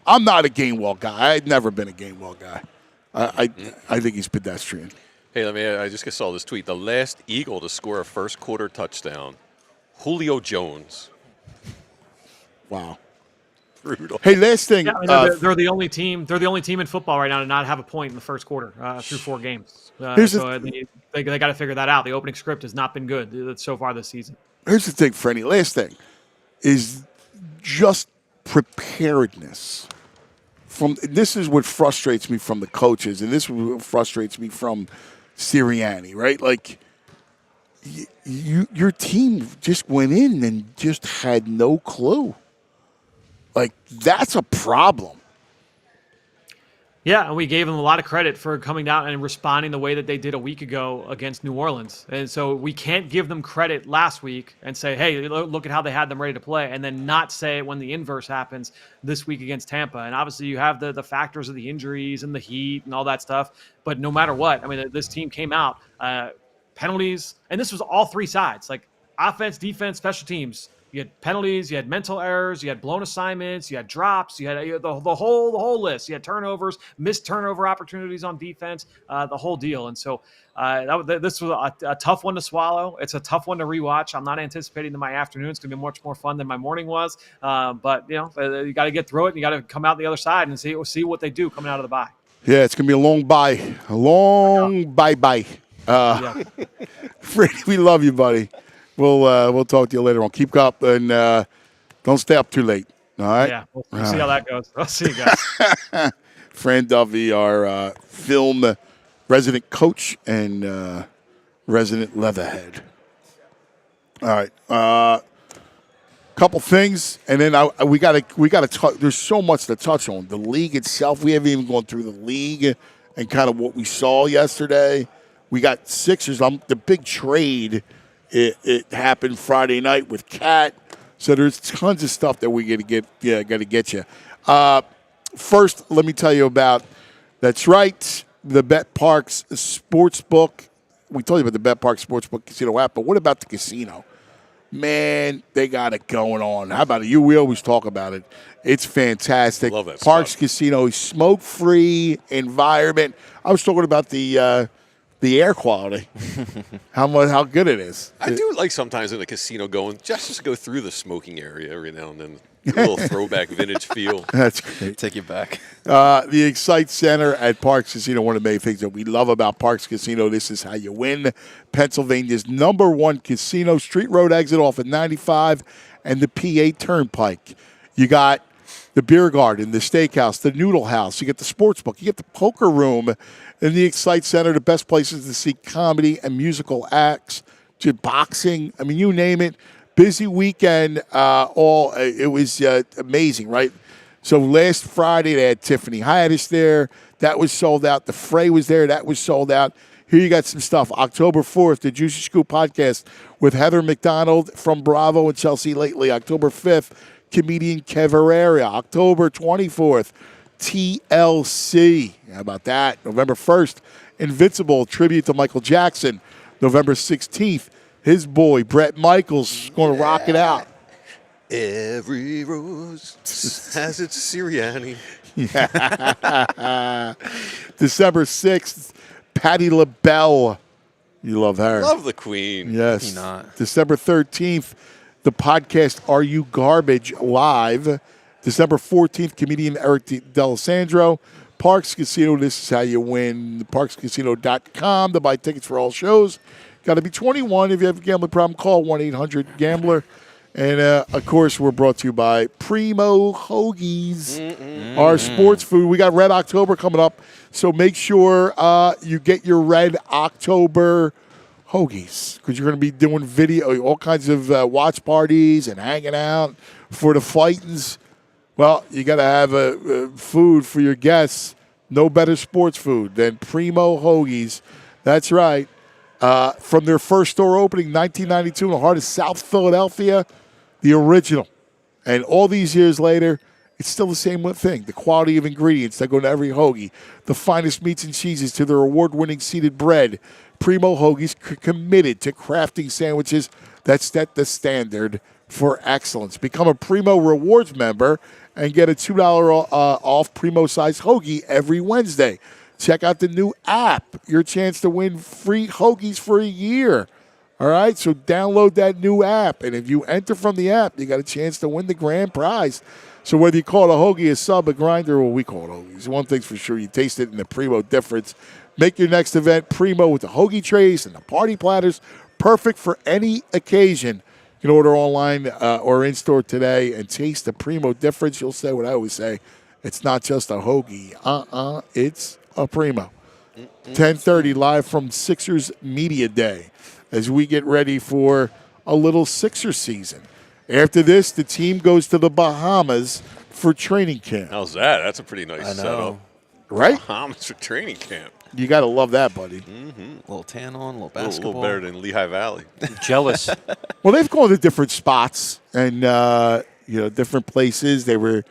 I'm not a Gainwell guy. I've never been a Gainwell guy. I think he's pedestrian. Hey, I just saw this tweet. The last Eagle to score a first quarter touchdown, Julio Jones. Wow. Brutal. Hey, last thing. Yeah, they're the only team. They're the only team in football right now to not have a point in the first quarter through 4 games. They got to figure that out. The opening script has not been good so far this season. Here's the thing, Freddie. Last thing is just preparedness. This is what frustrates me from the coaches, and this is what frustrates me from Sirianni, right? Like, your team just went in and just had no clue. Like, that's a problem. Yeah, and we gave them a lot of credit for coming down and responding the way that they did a week ago against New Orleans. And so we can't give them credit last week and say, hey, look at how they had them ready to play, and then not say it when the inverse happens this week against Tampa. And obviously you have the factors of the injuries and the heat and all that stuff. But no matter what, this team came out, penalties, and this was all 3 sides, like offense, defense, special teams. You had penalties, you had mental errors, you had blown assignments, you had drops, you had the whole list. You had turnovers, missed turnover opportunities on defense, the whole deal. And so this was a tough one to swallow. It's a tough one to rewatch. I'm not anticipating that my afternoon is going to be much more fun than my morning was. But you got to get through it, and you got to come out the other side and see what they do coming out of the bye. Yeah, it's going to be a long bye, bye. Freddie, we love you, buddy. We'll talk to you later on. Keep up and don't stay up too late. All right? Yeah, we'll see how that goes. I'll see you guys. Fran Duffy, our film resident coach and resident leatherhead. All right. Couple things, and then we got to talk. There's so much to touch on. The league itself, we haven't even gone through the league and kind of what we saw yesterday. We got Sixers. The big trade. It happened Friday night with Cat, so there's tons of stuff that we got to get you. First, let me tell you about. That's right, the Bet Parks Sportsbook. We told you about the Bet Parks Sportsbook Casino app, but what about the casino? Man, they got it going on. How about it? We always talk about it. It's fantastic. Love that Parks stuff. Casino, smoke-free environment. I was talking about the air quality, how good it is. I do like sometimes in the casino going just to go through the smoking area every now and then. A little throwback vintage feel. That's great. Take you back. The Excite Center at Parks Casino, one of the many things that we love about Parks Casino. This is how you win. Pennsylvania's #1 casino, Street Road exit off at 95 and the P8 Turnpike. You got the beer garden, the steakhouse, the noodle house. You get the sports book. You get the poker room in the Excite Center, the best places to see comedy and musical acts, to boxing. I mean, you name it. Busy weekend. It was amazing, right? So last Friday they had Tiffany Haddish there. That was sold out. The Fray was there. That was sold out. Here you got some stuff. October 4th, the Juicy Scoop podcast with Heather McDonald from Bravo and Chelsea Lately. October 5th, comedian Kev Herrera. October 24th, TLC. How about that? November 1st, Invincible, tribute to Michael Jackson. November 16th, his boy, Brett Michaels, is going to rock it out. Every rose has its Sirianni. December 6th, Patti LaBelle. You love her. Love the Queen. Yes. Not. December 13th, the podcast Are You Garbage live. December 14th, comedian Eric D'Alessandro. Parks Casino, this is how you win. ParksCasino.com to buy tickets for all shows. Got to be 21. If you have a gambling problem, call 1-800-GAMBLER. And, of course, we're brought to you by Primo Hoagies, our sports food. We got Red October coming up, so make sure you get your Red October hoagies because you're going to be doing video, all kinds of watch parties and hanging out for the fightings. Well, you got to have food for your guests. No better sports food than Primo Hoagies. That's right. From their first store opening, 1992, in the heart of South Philadelphia, the original. And all these years later, it's still the same thing. The quality of ingredients that go into every hoagie, the finest meats and cheeses to their award-winning seeded bread. Primo Hoagies committed to crafting sandwiches that set the standard for excellence. Become a Primo Rewards member and get a $2 off Primo-sized hoagie every Wednesday. Check out the new app. Your chance to win free hoagies for a year. All right, so download that new app. And if you enter from the app, you got a chance to win the grand prize. So whether you call it a hoagie, a sub, a grinder, or we call it hoagies, one thing's for sure, you taste it in the Primo difference. Make your next event Primo with the hoagie trays and the party platters. Perfect for any occasion. You can order online or in-store today and taste the Primo difference. You'll say what I always say. It's not just a hoagie. It's a Primo. 10:30 live from Sixers Media Day as we get ready for a little Sixers season. After this, the team goes to the Bahamas for training camp. How's that? That's a pretty nice setup. Right? Bahamas for training camp. You got to love that, buddy. A little tan on, a little A basketball. little better than Lehigh Valley. Jealous. Well, they've gone to different spots and different places. They were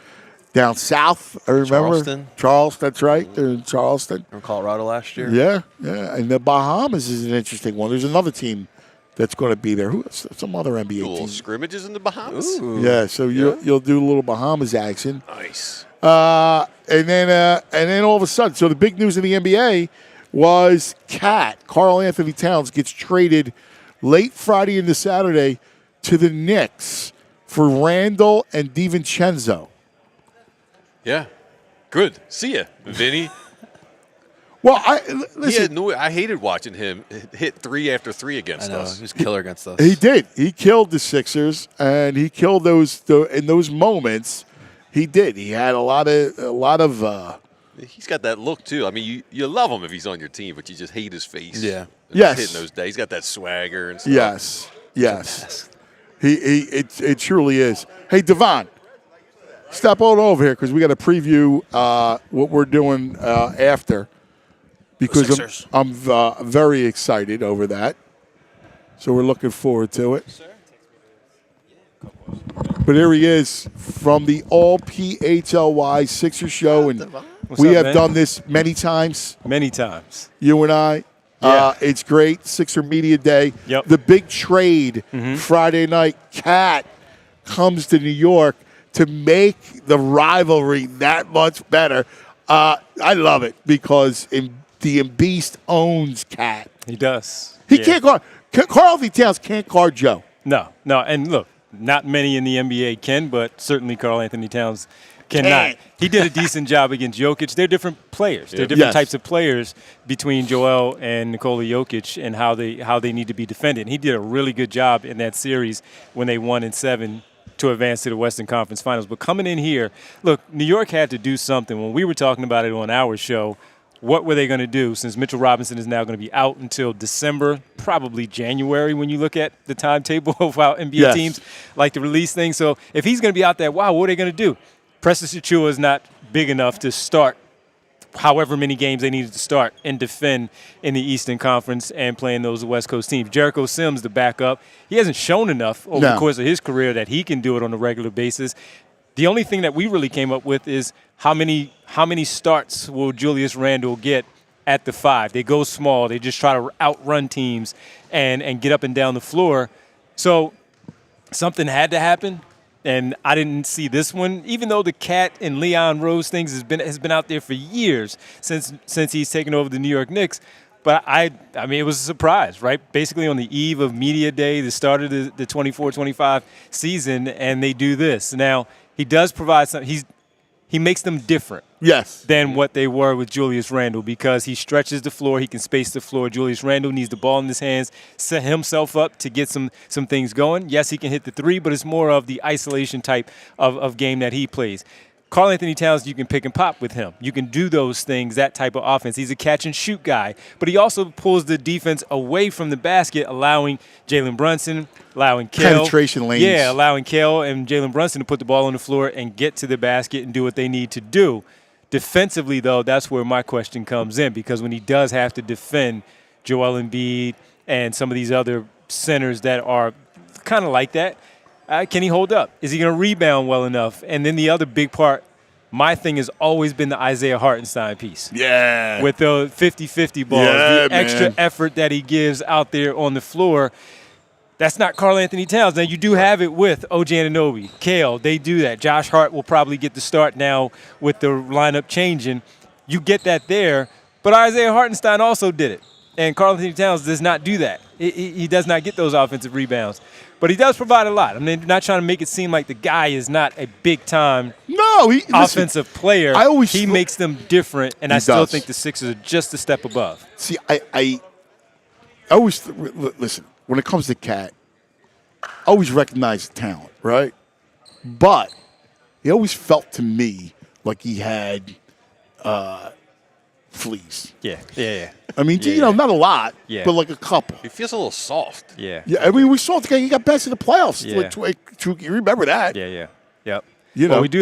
down south, I remember. Charleston, that's right. They're in Charleston. From Colorado last year. Yeah. And the Bahamas is an interesting one. There's another team that's going to be there. Some other NBA Little team. scrimmages in the Bahamas. Ooh. Yeah, so you'll do a little Bahamas action. Nice. And then all of a sudden, so the big news in the NBA was Karl Anthony Towns gets traded late Friday into Saturday to the Knicks for Randall and DiVincenzo. Yeah. Good. See ya, Vinny. Well, listen. I hated watching him hit 3 after 3 against I know. us. He was killer against us. He did. He killed the Sixers, and he killed in those moments. He did. He had a lot of. He's got that look too. I mean, you love him if he's on your team, but you just hate his face. Yeah. Yes. Hitting those days. He's got that swagger and stuff. Yes. It truly is. Hey, Devon, step on over here because we got to preview what we're doing after. Because I'm very excited over that. So we're looking forward to it. But here he is from the all PHLY Sixers show. And we have done this many times. Many times. You and I. Yeah. It's great. Sixer Media Day. Yep. The big trade Friday night. Cat comes to New York to make the rivalry that much better. I love it because the Embiid owns Cat. He does. He can't guard. Karl Anthony Towns can't guard Joe. No. And look, not many in the NBA can, but certainly Karl Anthony Towns cannot. He did a decent job against Jokic. They're different players. They're different types of players between Joel and Nikola Jokic and how they need to be defended. And he did a really good job in that series when they won in 7 to advance to the Western Conference Finals. But coming in here, look, New York had to do something. When we were talking about it on our show, what were they going to do since Mitchell Robinson is now going to be out until December, probably January when you look at the timetable of how NBA teams like to release things. So if he's going to be out there, what are they going to do? Precious Achiuwa is not big enough to start however many games they needed to start and defend in the Eastern Conference and playing those West Coast teams. Jericho Sims, the backup, he hasn't shown enough over the course of his career that he can do it on a regular basis. The only thing that we really came up with is how many starts will Julius Randle get at the 5? They go small. They just try to outrun teams and get up and down the floor. So something had to happen. And I didn't see this one, even though the Cat and Leon Rose things has been out there for years since he's taken over the New York Knicks. But I mean, it was a surprise, right? Basically on the eve of Media Day, the start of the 24-25 season, and they do this. Now, he does provide some. He makes them different than what they were with Julius Randle because he stretches the floor. He can space the floor. Julius Randle needs the ball in his hands, set himself up to get some things going. Yes, he can hit the 3, but it's more of the isolation type of game that he plays. Karl Anthony Towns, you can pick and pop with him. You can do those things, that type of offense. He's a catch-and-shoot guy. But he also pulls the defense away from the basket, allowing Jalen Brunson, allowing Kell. Penetration lanes. Yeah, allowing Kell and Jalen Brunson to put the ball on the floor and get to the basket and do what they need to do. Defensively, though, that's where my question comes in because when he does have to defend Joel Embiid and some of these other centers that are kind of like that, can he hold up? Is he going to rebound well enough? And then the other big part, my thing has always been the Isaiah Hartenstein piece. Yeah. With the 50-50 balls, the extra effort that he gives out there on the floor. That's not Karl Anthony Towns. Now, you do have it with OG Anunoby, Kale. They do that. Josh Hart will probably get the start now with the lineup changing. You get that there. But Isaiah Hartenstein also did it. And Karl Anthony Towns does not do that. He does not get those offensive rebounds. But he does provide a lot. I mean, not trying to make it seem like the guy is not a big-time offensive player. He makes them different, and I still think the Sixers are just a step above. See, I always listen, when it comes to Cat, I always recognize talent, right? But he always felt to me like he had fleas. Yeah. I mean, not a lot, but like a couple. He feels a little soft. Yeah. I mean, we saw the guy. He got best in the playoffs. You remember that? Yeah. Yep. Well, we do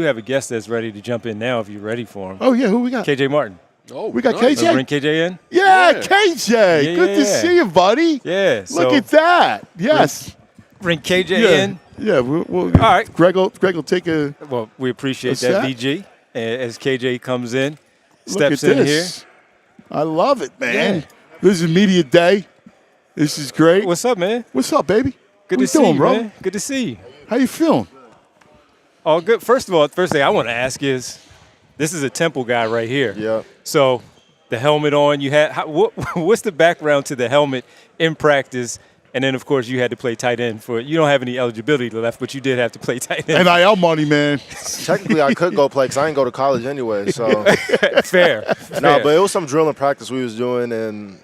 have a guest that's ready to jump in now if you're ready for him. Oh yeah, who we got? KJ Martin. Oh, we got nice. KJ. Bring KJ in. Yeah, KJ. Good to see you, buddy. Yeah. Look at that. Yes. Bring KJ in. Yeah. All right. Greg will take a. Well, we appreciate that, VG, as KJ comes in, steps Look at in this. here. I love it, man. Yeah. This is Media Day. This is great. What's up, man? What's up, baby? Good to see you, bro. Man. Good to see you. How you feeling? All good. First of all, first thing I want to ask is, this is a Temple guy right here. Yeah. So the helmet on, you had what's the background to the helmet in practice? And then, of course, you had to play tight end for – you don't have any eligibility left, but you did have to play tight end. NIL money, man. Technically, I could go play because I didn't go to college anyway. So Fair. No, but it was some drilling practice we was doing, and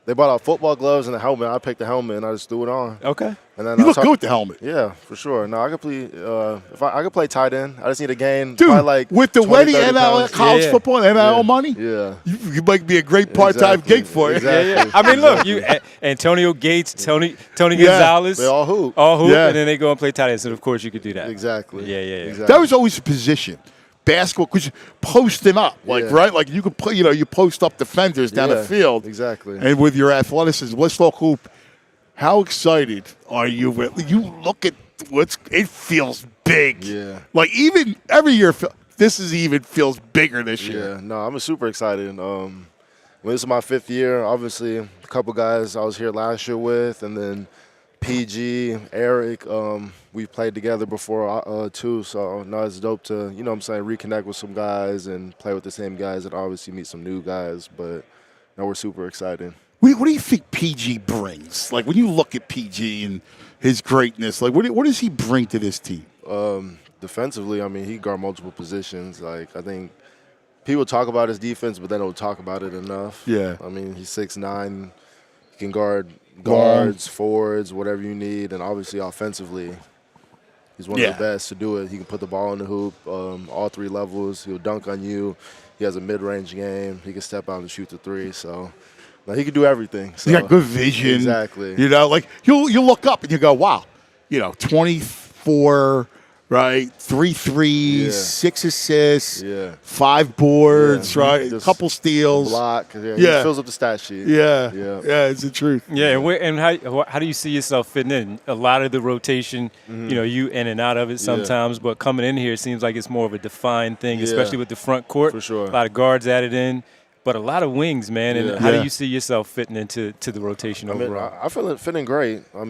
they bought out football gloves and a helmet. I picked the helmet, and I just threw it on. Okay. And then you look good with the helmet. Yeah, for sure. No, I could play if I could play tight end. I just need to gain Dude, like with the 20, NIL college football and NIL money, you might be a great part-time gig for it. Exactly. Yeah. I mean, look, you Antonio Gates, Tony Gonzalez. They all hoop. And then they go and play tight end. So, of course, you could do that. Exactly. Yeah. Exactly. That was always a position. Basketball, because you posting up, right? Like you could play, you post up defenders down the field. Exactly. And with your athleticism, let's talk hoop. How excited are you? You look at it feels big. Yeah. Like even every year, this feels bigger this year. Yeah. No, I'm super excited. This is my 5th year. Obviously, a couple guys I was here last year with, and then PG, Eric, we played together before too, so no, it's dope to, reconnect with some guys and play with the same guys and obviously meet some new guys, but no, we're super excited. What do you think PG brings? Like, when you look at PG and his greatness, like, what does he bring to this team? Defensively, I mean, he guard multiple positions. Like, I think people talk about his defense, but they don't talk about it enough. Yeah. I mean, he's 6'9". He can guard guards, forwards, whatever you need. And obviously, offensively, he's one of the best to do it. He can put the ball in the hoop, all 3 levels. He'll dunk on you. He has a mid-range game. He can step out and shoot the 3. So, he can do everything. So, He got good vision. Exactly. You know, like, you look up and you go, wow, 24, right? 3 threes, 6 assists, 5 boards, right? A couple steals. Block. He fills up the stat sheet. Yeah, it's the truth. Yeah, and how do you see yourself fitting in? A lot of the rotation, you in and out of it sometimes, but coming in here, it seems like it's more of a defined thing, especially with the front court. For sure. A lot of guards added in, but a lot of wings, man. And how do you see yourself fitting into the rotation overall? I feel it fitting great. I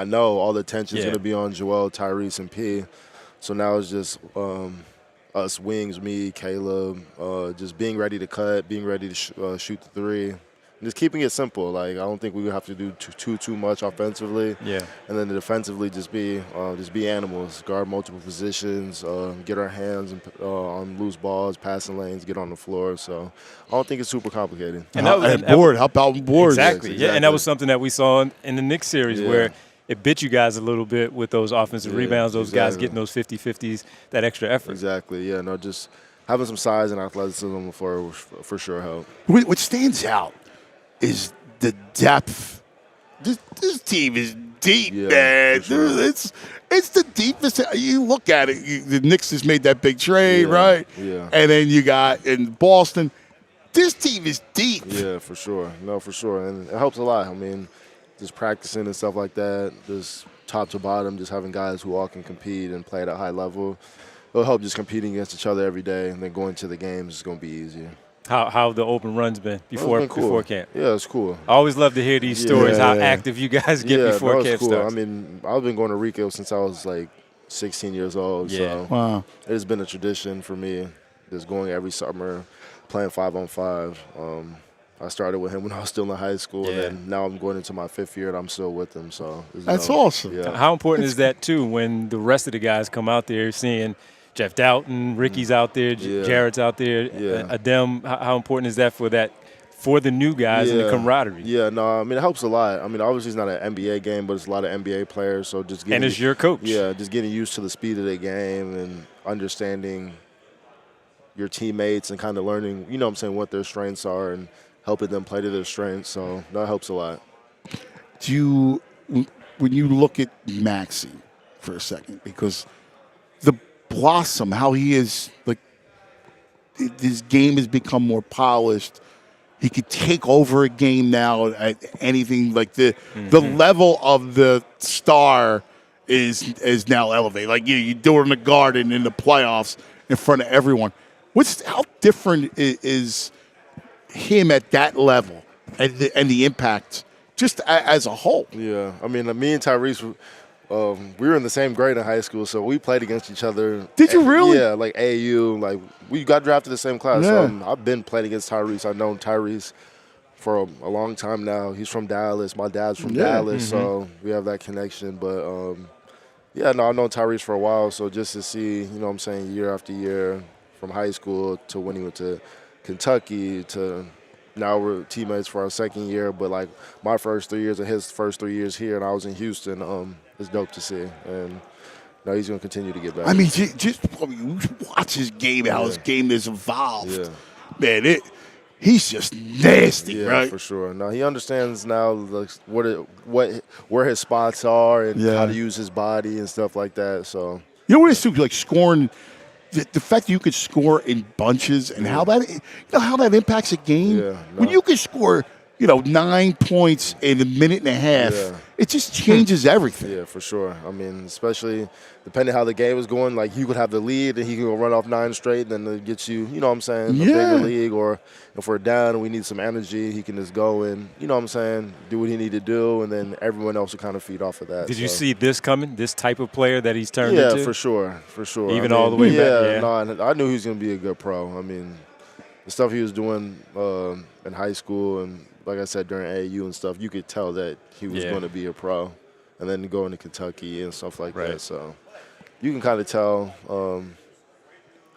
know all the attention's going to be on Joel, Tyrese, and P. So now it's just us wings, me, Caleb, just being ready to cut, being ready to shoot the 3. And just keeping it simple. Like, I don't think we would have to do too much offensively. Yeah. And then defensively, just be animals, guard multiple positions, get our hands on loose balls, passing lanes, get on the floor. So I don't think it's super complicated. And help out on boards. Exactly. Yeah, and that was something that we saw in the Knicks series where it bit you guys a little bit with those offensive rebounds, those guys getting those 50-50s, that extra effort. Exactly. Yeah, no, just having some size and athleticism for sure help. What stands out is the depth. This team is deep, man. Sure. It's the deepest. You look at it. The Knicks just made that big trade, right? Yeah. And then you got in Boston. This team is deep. Yeah, for sure. No, for sure. And it helps a lot. I mean, just practicing and stuff like that, just top to bottom, just having guys who all can compete and play at a high level. It'll help just competing against each other every day, and then going to the games is going to be easier. How the open run's been before camp? Yeah, it's cool. I always love to hear these stories, how active you guys get before camp starts. I mean, I've been going to Rico since I was like 16 years old. Yeah. So wow. It has been a tradition for me, just going every summer, playing 5-on-5. I started with him when I was still in high school, and now I'm going into my 5th year, and I'm still with him. So that's awesome. Yeah. How important is that, too, when the rest of the guys come out there seeing Jeff Doughton, Ricky's out there, Jarrett's out there, Adem? How important is that for the new guys and the camaraderie? Yeah, no, I mean, it helps a lot. I mean, obviously it's not an NBA game, but it's a lot of NBA players. So just getting, and it's your coach. Yeah, just getting used to the speed of the game and understanding your teammates and kind of learning, what their strengths are and helping them play to their strengths. So that helps a lot. When you look at Maxey for a second, because the blossom, how he is, like, his game has become more polished. He could take over a game now at anything. Like the level of the star is now elevated. Like you do it in the Garden in the playoffs in front of everyone. How different is him at that level and the impact just as a whole? Yeah, I mean, me and Tyrese, we were in the same grade in high school, so we played against each other. Did you really? Yeah, like AAU. Like, we got drafted the same class. Yeah. I've been playing against Tyrese. I've known Tyrese for a long time now. He's from Dallas. My dad's from Dallas, so we have that connection. But, I've known Tyrese for a while, so just to see, year after year from high school to when he went to Kentucky to now we're teammates for our 2nd year, but like my first 3 years and his first 3 years here, and I was in Houston. It's dope to see, and now he's going to continue to get better. I mean, just watch his game, how his game has evolved. Yeah. Man, he's just nasty, right? For sure. Now he understands now like where his spots are and how to use his body and stuff like that. So what it is too, like scoring. The fact that you could score in bunches and how that impacts a game. Yeah, when you can score, 9 points in a minute and a half, it just changes everything. Yeah, for sure. I mean, especially depending how the game is going, like you could have the lead and he could go run off 9 straight and then it gets you, a bigger league. Or if we're down and we need some energy, he can just go and, do what he need to do, and then everyone else will kind of feed off of that. Did you see this coming, this type of player that he's turned into? Yeah, for sure. Even all the way back? No, I knew he was going to be a good pro. I mean, the stuff he was doing in high school and, like I said, during AAU and stuff, you could tell that he was going to be a pro. And then going to Kentucky and stuff like that. So you can kind of tell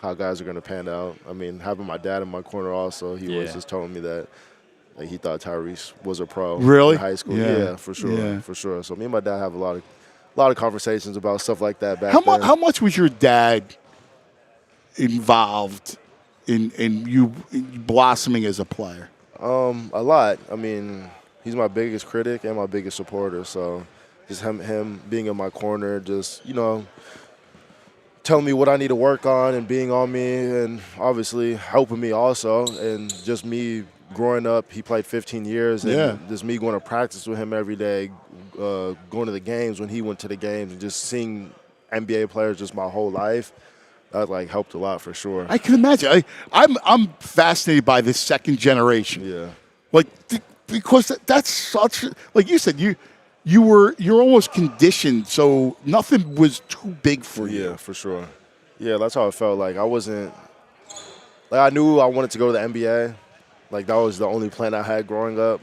how guys are going to pan out. I mean, having my dad in my corner also, he was just telling me that he thought Tyrese was a pro in high school. Yeah, for sure. Yeah. For sure. So me and my dad have a lot of conversations about stuff like that back then. How much was your dad involved in you blossoming as a player? A lot. I mean, he's my biggest critic and my biggest supporter. So just him being in my corner, just, telling me what I need to work on and being on me and obviously helping me also. And just me growing up, he played 15 years. And just me going to practice with him every day, going to the games when he went to the games, and just seeing NBA players just my whole life. That helped a lot for sure. I can imagine. I'm fascinated by this second generation. Yeah. Because that's such, like you said, you're almost conditioned, so nothing was too big for you. Yeah, for sure. Yeah, that's how it felt. I wasn't, I knew I wanted to go to the NBA. That was the only plan I had growing up.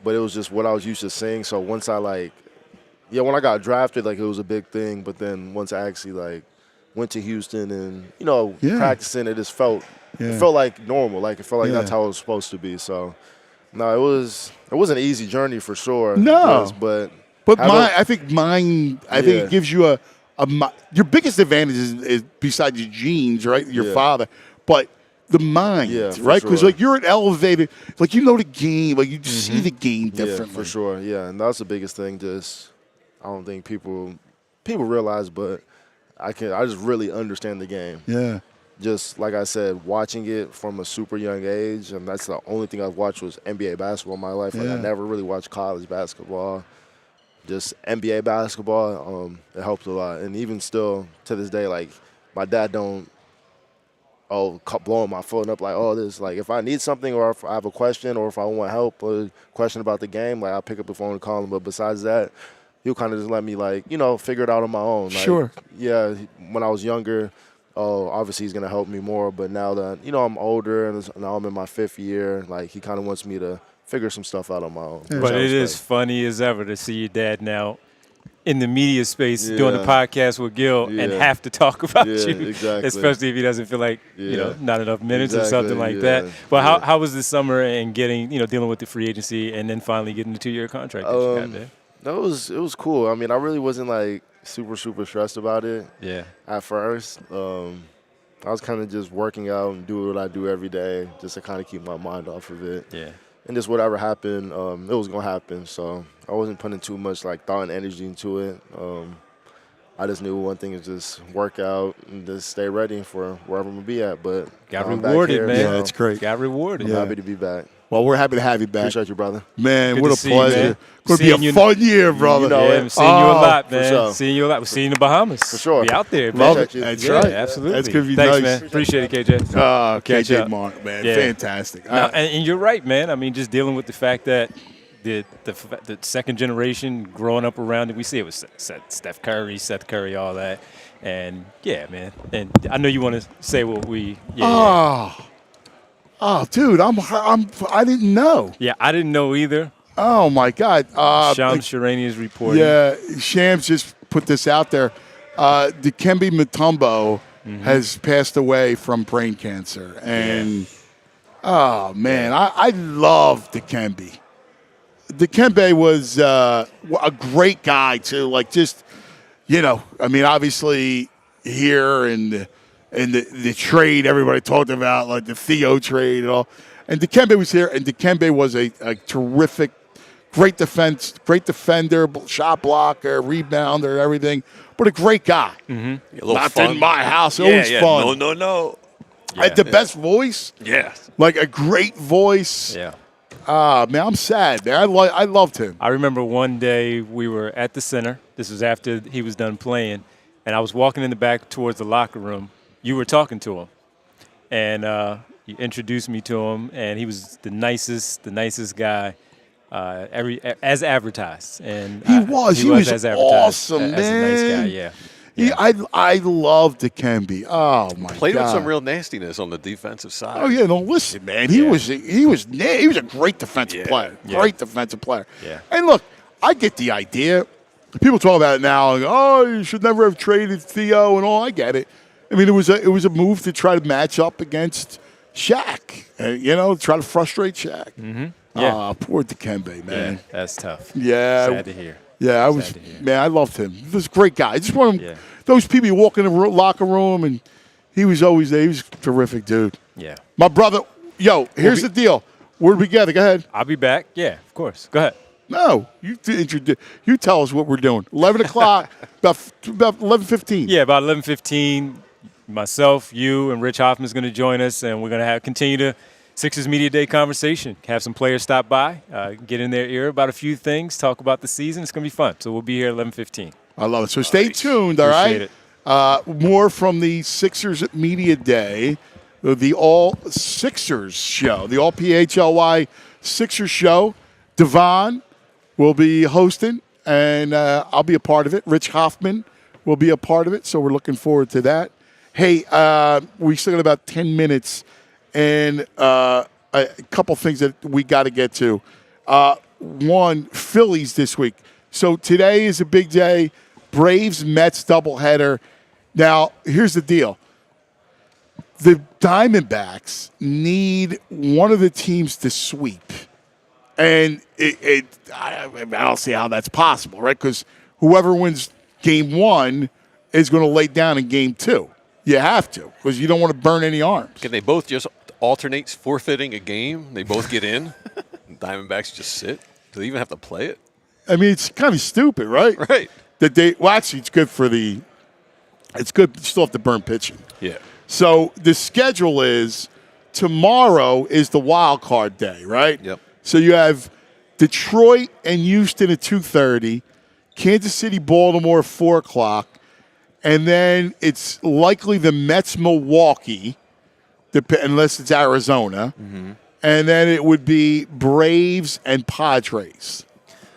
But it was just what I was used to seeing. So once I when I got drafted, it was a big thing. But then once I actually went to Houston and, practicing, it just felt, it felt like normal. It felt like that's how it was supposed to be. So, no, it was an easy journey for sure. No. I think it gives you your biggest advantage is besides your genes, right? Your father. But the mind, right? Because you're an elevated, the game, you just see the game differently. Yeah, for sure. Yeah, and that's the biggest thing. Just I don't think people realize, but I just really understand the game. Yeah. Just like I said, watching it from a super young age, and that's the only thing I've watched was NBA basketball in my life. I never really watched college basketball. Just NBA basketball, it helped a lot. And even still, to this day, my dad don't blowing my phone up this. If I need something or if I have a question or if I want help or a question about the game, I'll pick up the phone and call him. But besides that, he'll kind of just let me, figure it out on my own. Sure. Yeah, when I was younger, obviously he's going to help me more. But now that, I'm older and now I'm in my 5th year, he kind of wants me to figure some stuff out on my own. But it is funny as ever to see your dad now in the media space doing a podcast with Gil and have to talk about you, exactly. especially if he doesn't feel like not enough minutes or something like that. But how was this summer and getting dealing with the free agency and then finally getting the 2-year contract that you got there? It was cool. I mean, I really wasn't super stressed about it. Yeah. At first, I was kind of just working out and doing what I do every day just to kind of keep my mind off of it. Yeah. And just whatever happened, it was going to happen. So I wasn't putting too much thought and energy into it. I just knew one thing is just work out and just stay ready for wherever I'm going to be at. But got rewarded, man. Yeah, that's great. Got rewarded. I'm happy to be back. Well, we're happy to have you back. Appreciate you, brother. Man, Good what a pleasure. Going to be a fun year, brother. I'm seeing you a lot, man. Sure. Seeing you a lot. We're seeing you in the Bahamas. For sure. Be out there, man. Love it. That's right. Absolutely. That's going to be Thanks, nice. man. Appreciate it, KJ. KJ Mark, man. Yeah. Fantastic. And you're right, man. I mean, just dealing with the fact that the second generation growing up around it, we see it with Steph Curry, Seth Curry, all that. And, yeah, man. And I know you want to say what we Oh, dude, I didn't know. Yeah, I didn't know either. Oh, my God. Shams Charania is reporting. Yeah, Shams just put this out there. Dikembe Mutombo has passed away from brain cancer. And, oh, man, I love Dikembe. Dikembe was a great guy, too. Obviously here in the trade everybody talked about, the Theo trade and all. And Dikembe was here, and Dikembe was a terrific, great defender, shot blocker, rebounder, everything, but a great guy. Mm-hmm. Not in my house. Always fun. No. Had the best voice. Yeah. A great voice. Yeah. Man, I'm sad, man. I loved him. I remember one day we were at the center. This was after he was done playing, and I was walking in the back towards the locker room. You were talking to him, and you introduced me to him, and he was the nicest guy, as advertised. And he was as advertised, awesome, as man. a nice guy, yeah. I love Dikembe. Oh my Played God. with some real nastiness on the defensive side. Oh yeah, no. Listen, man, he was a great defensive player. Great defensive player. Yeah. And look, I get the idea. People talk about it now. Like, oh, you should never have traded Theo and all. I get it. I mean, it was a move to try to match up against Shaq. Try to frustrate Shaq. Mm-hmm. Yeah. Poor Dikembe, man. Yeah, that's tough. Yeah. Sad to hear. Yeah, I loved him. He was a great guy. I just want him. Those people you walk in the locker room, and he was always there. He was a terrific dude. Yeah. My brother. Here's the deal. We're together. Go ahead. I'll be back. Yeah, of course. Go ahead. No, you tell us what we're doing. 11 o'clock, about 11:15. Yeah, about 11:15. Myself, you, and Rich Hoffman's going to join us, and we're going to continue the Sixers Media Day conversation. Have some players stop by, get in their ear about a few things, talk about the season. It's going to be fun. So we'll be here at 11:15. I love it. So stay tuned, all right? Appreciate it. More from the Sixers Media Day, the All Sixers show, the All PHLY Sixers show. Devon will be hosting, and I'll be a part of it. Rich Hoffman will be a part of it, so we're looking forward to that. Hey, we still got about 10 minutes, and a couple things that we got to get to. One, Phillies this week. So today is a big day. Braves-Mets doubleheader. Now, here's the deal. The Diamondbacks need one of the teams to sweep. And I don't see how that's possible, right? Because whoever wins game one is going to lay down in game two. You have to, because you don't want to burn any arms. Can they both just alternate forfeiting a game? They both get in. Diamondbacks just sit. Do they even have to play it? I mean, it's kind of stupid, right? Right. Actually, it's good for the. It's good. You still have to burn pitching. Yeah. So the schedule is tomorrow is the wild card day, right? Yep. So you have Detroit and Houston at 2:30, Kansas City, Baltimore 4 o'clock, and then it's likely the Mets, Milwaukee, unless it's Arizona, and then it would be Braves and Padres.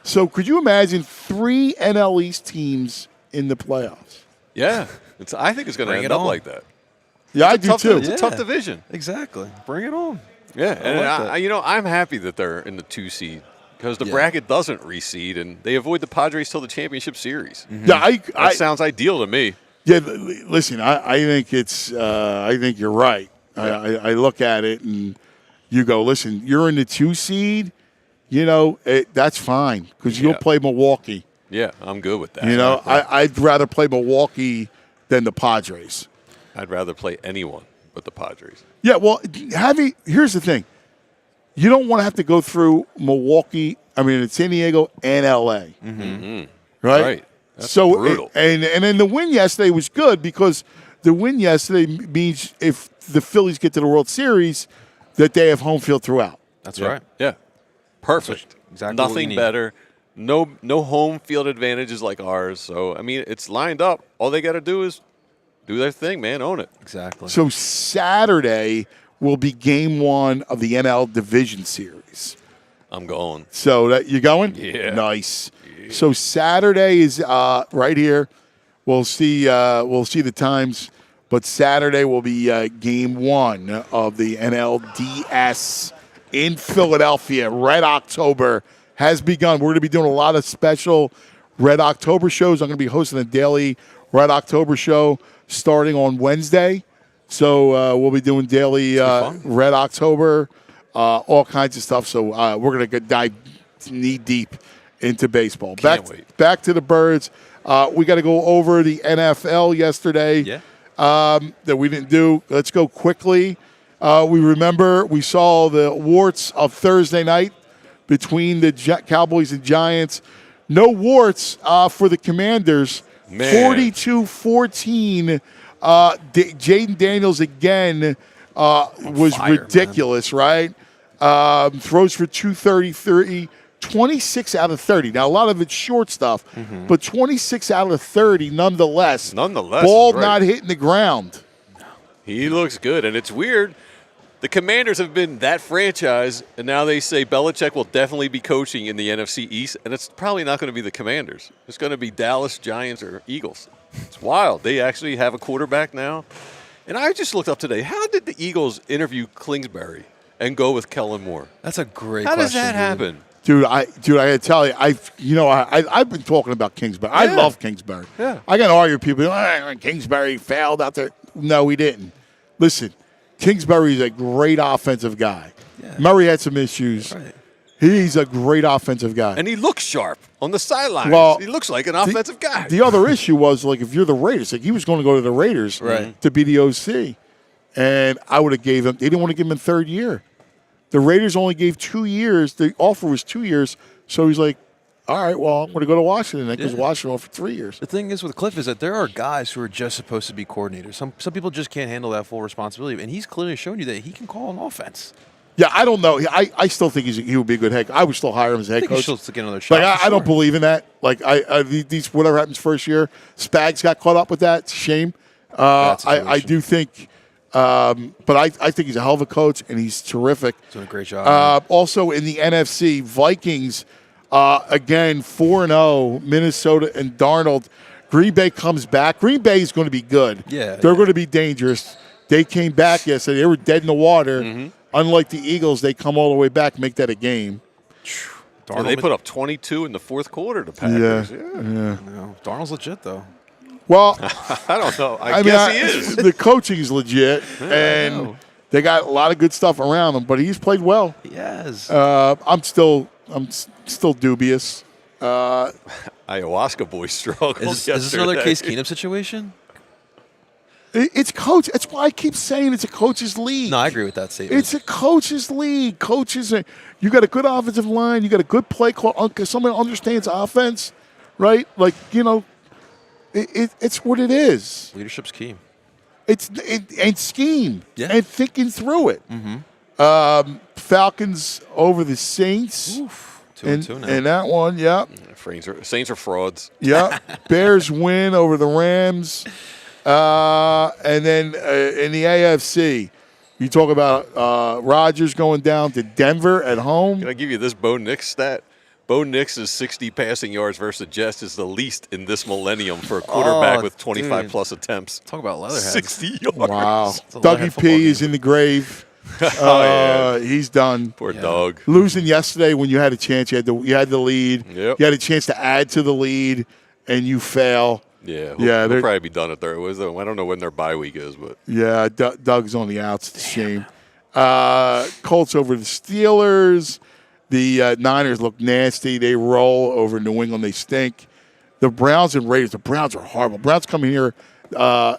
So could you imagine 3 NL East teams in the playoffs? Yeah. I think it's going to end up like that. Yeah, I do too. It's a tough division. Exactly. Bring it on. Yeah, and I'm happy that they're in the 2 seed because the bracket doesn't reseed, and they avoid the Padres till the championship series. Mm-hmm. Yeah, that sounds ideal to me. Yeah, listen, I think it's. I think you're right. Yeah. I look at it and you go, listen, you're in the 2 seed. That's fine because you'll play Milwaukee. Yeah, I'm good with that. I'd rather play Milwaukee than the Padres. I'd rather play anyone but the Padres. Yeah, well, here's the thing. You don't want to have to go through Milwaukee, San Diego and L.A. Mm-hmm. Right? That's brutal. And then the win yesterday was good because the win yesterday means if the Phillies get to the World Series, that they have home field throughout. That's right. Yeah. Perfect. Exactly. Nothing better. No home field advantages like ours. So, it's lined up. All they got to do is do their thing, man. Own it. Exactly. So Saturday will be game 1 of the NL Division Series. I'm going. So you going? Yeah. Nice. Yeah. So Saturday is right here. We'll see the times, but Saturday will be game 1 of the NLDS in Philadelphia. Red October has begun. We're going to be doing a lot of special Red October shows. I'm going to be hosting a daily Red October show starting on Wednesday. So we'll be doing daily Red October, all kinds of stuff. So we're going to dive knee deep into baseball. Back to the Birds. We got to go over the NFL yesterday that we didn't do. Let's go quickly. We saw the warts of Thursday night between the Cowboys and Giants. No warts for the Commanders. 42-14. Jaden Daniels again was ridiculous, man. Right? Throws for 233, 26 out of 30. Now, a lot of it's short stuff, but 26 out of 30 nonetheless. Ball not hitting the ground. He looks good, and it's weird. The Commanders have been that franchise, and now they say Belichick will definitely be coaching in the NFC East, and it's probably not going to be the Commanders. It's going to be Dallas, Giants, or Eagles. It's wild. They actually have a quarterback now. And I just looked up today. How did the Eagles interview Kingsbury and go with Kellen Moore? That's a great How question. does that happen? Dude, I gotta tell you, I've been talking about Kingsbury. I love Kingsbury. Yeah. I gotta argue with people. Kingsbury failed out there. No, he didn't. Listen, Kingsbury is a great offensive guy. Yeah. Murray had some issues. Right. He's a great offensive guy. And he looks sharp on the sidelines. Well, he looks like an offensive guy. The other issue was, like, if you're the Raiders, like, he was going to go to the Raiders to be the OC. And I would have gave him – they didn't want to give him a third year. The Raiders only gave 2 years. The offer was 2 years. So he's like, all right, well, I'm going to go to Washington. Because Washington offered 3 years. The thing is with Cliff is that there are guys who are just supposed to be coordinators. Some people just can't handle that full responsibility. And he's clearly shown you that he can call an offense. Yeah, I don't know. I still think he would be a good head coach. I would still hire him as a head coach. He'll get another shot. Like, I don't believe in that. Like, these whatever happens first year, Spags got caught up with that. It's a shame. I do think, but I think he's a hell of a coach, and he's terrific. He's doing a great job. Also in the NFC, Vikings, again, 4-0, Minnesota and Darnold. Green Bay comes back. Green Bay is going to be good. Yeah. They're going to be dangerous. They came back yesterday. They were dead in the water. Mm-hmm. Unlike the Eagles, they come all the way back, make that a game. And they put up 22 in the fourth quarter, the Packers. Yeah. No, Darnold's legit, though. Well, I don't know. I guess he is. The coaching is legit, and they got a lot of good stuff around him, but he's played well. He has. I'm still dubious. Ayahuasca boy struggled Is this another Case Keenum situation? It's coach. That's why I keep saying it's a coach's league. No, I agree with that statement. It's a coach's league. You got a good offensive line. You got a good play call. Someone understands offense, right? Like, it's what it is. Leadership's key. And scheme and thinking through it. Mm-hmm. Falcons over the Saints. Oof, 2-2 now. And that one, Saints are frauds. Yeah. Bears win over the Rams. And then in the AFC, you talk about Rodgers going down to Denver at home. Can I give you this Bo Nix stat? Bo Nix's 60 passing yards versus the Jets is the least in this millennium for a quarterback with 25-plus attempts. Talk about leatherheads. 60 yards. Wow. Dougie P is in the grave. He's done. Poor Doug. Losing yesterday when you had a chance. You had the lead. Yep. You had a chance to add to the lead, and you fail. Yeah, they'll probably be done at their. I don't know when their bye week is, but yeah, Doug's on the outs. It's a shame. Colts over the Steelers. The Niners look nasty. They roll over New England. They stink. The Browns and Raiders. The Browns are horrible. Browns coming here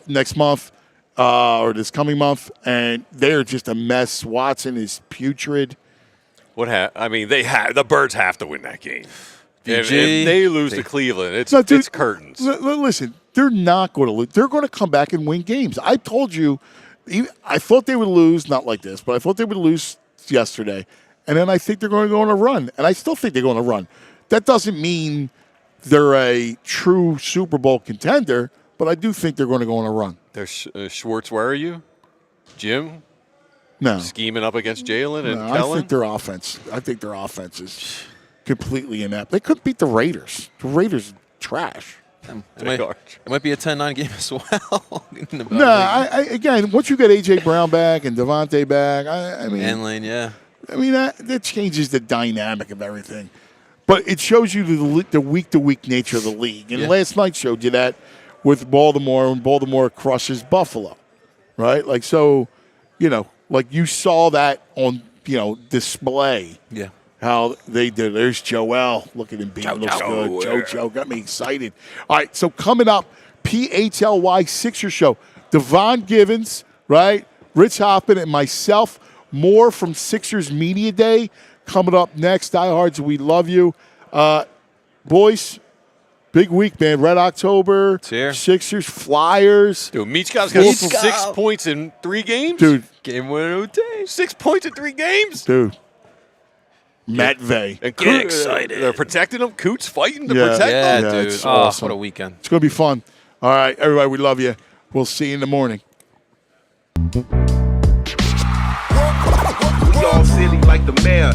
next month or this coming month, and they are just a mess. Watson is putrid. The Birds have to win that game. If they lose to Cleveland, it's curtains. Listen, they're not going to lose. They're going to come back and win games. I told you, I thought they would lose, not like this, but I thought they would lose yesterday. And then I think they're going to go on a run. And I still think they're going to run. That doesn't mean they're a true Super Bowl contender, but I do think they're going to go on a run. Schwartz, where are you? Jim? No. Scheming up against Jalen and Kellen? I think their offense is completely inept. They couldn't beat the Raiders. The Raiders are trash. It might be a 10-9 game as well. Again, once you get A.J. Brown back and Devontae back, and Lane, that changes the dynamic of everything. But it shows you the week-to-week nature of the league. And last night showed you that with Baltimore, when Baltimore crushes Buffalo, right? Like, so, like you saw that on, display. Yeah. How they did. There's Joel. Look at him being looks good. Joe got me excited. All right, so coming up, PHLY Sixers Show. Devon Givens, right? Rich Hoffman and myself. More from Sixers Media Day coming up next. Diehards, we love you. Boys, big week, man. Red October. It's here. Sixers, Flyers. Dude, Michkov's got 6 points in 3 games? Dude. Game winner day. 6 points in 3 games? Dude. Matt Vey. Get excited. They're protecting him. Coots fighting to protect him. Yeah, dude. It's awesome. What a weekend. It's going to be fun. All right, everybody, we love you. We'll see you in the morning. We all silly like the mayor.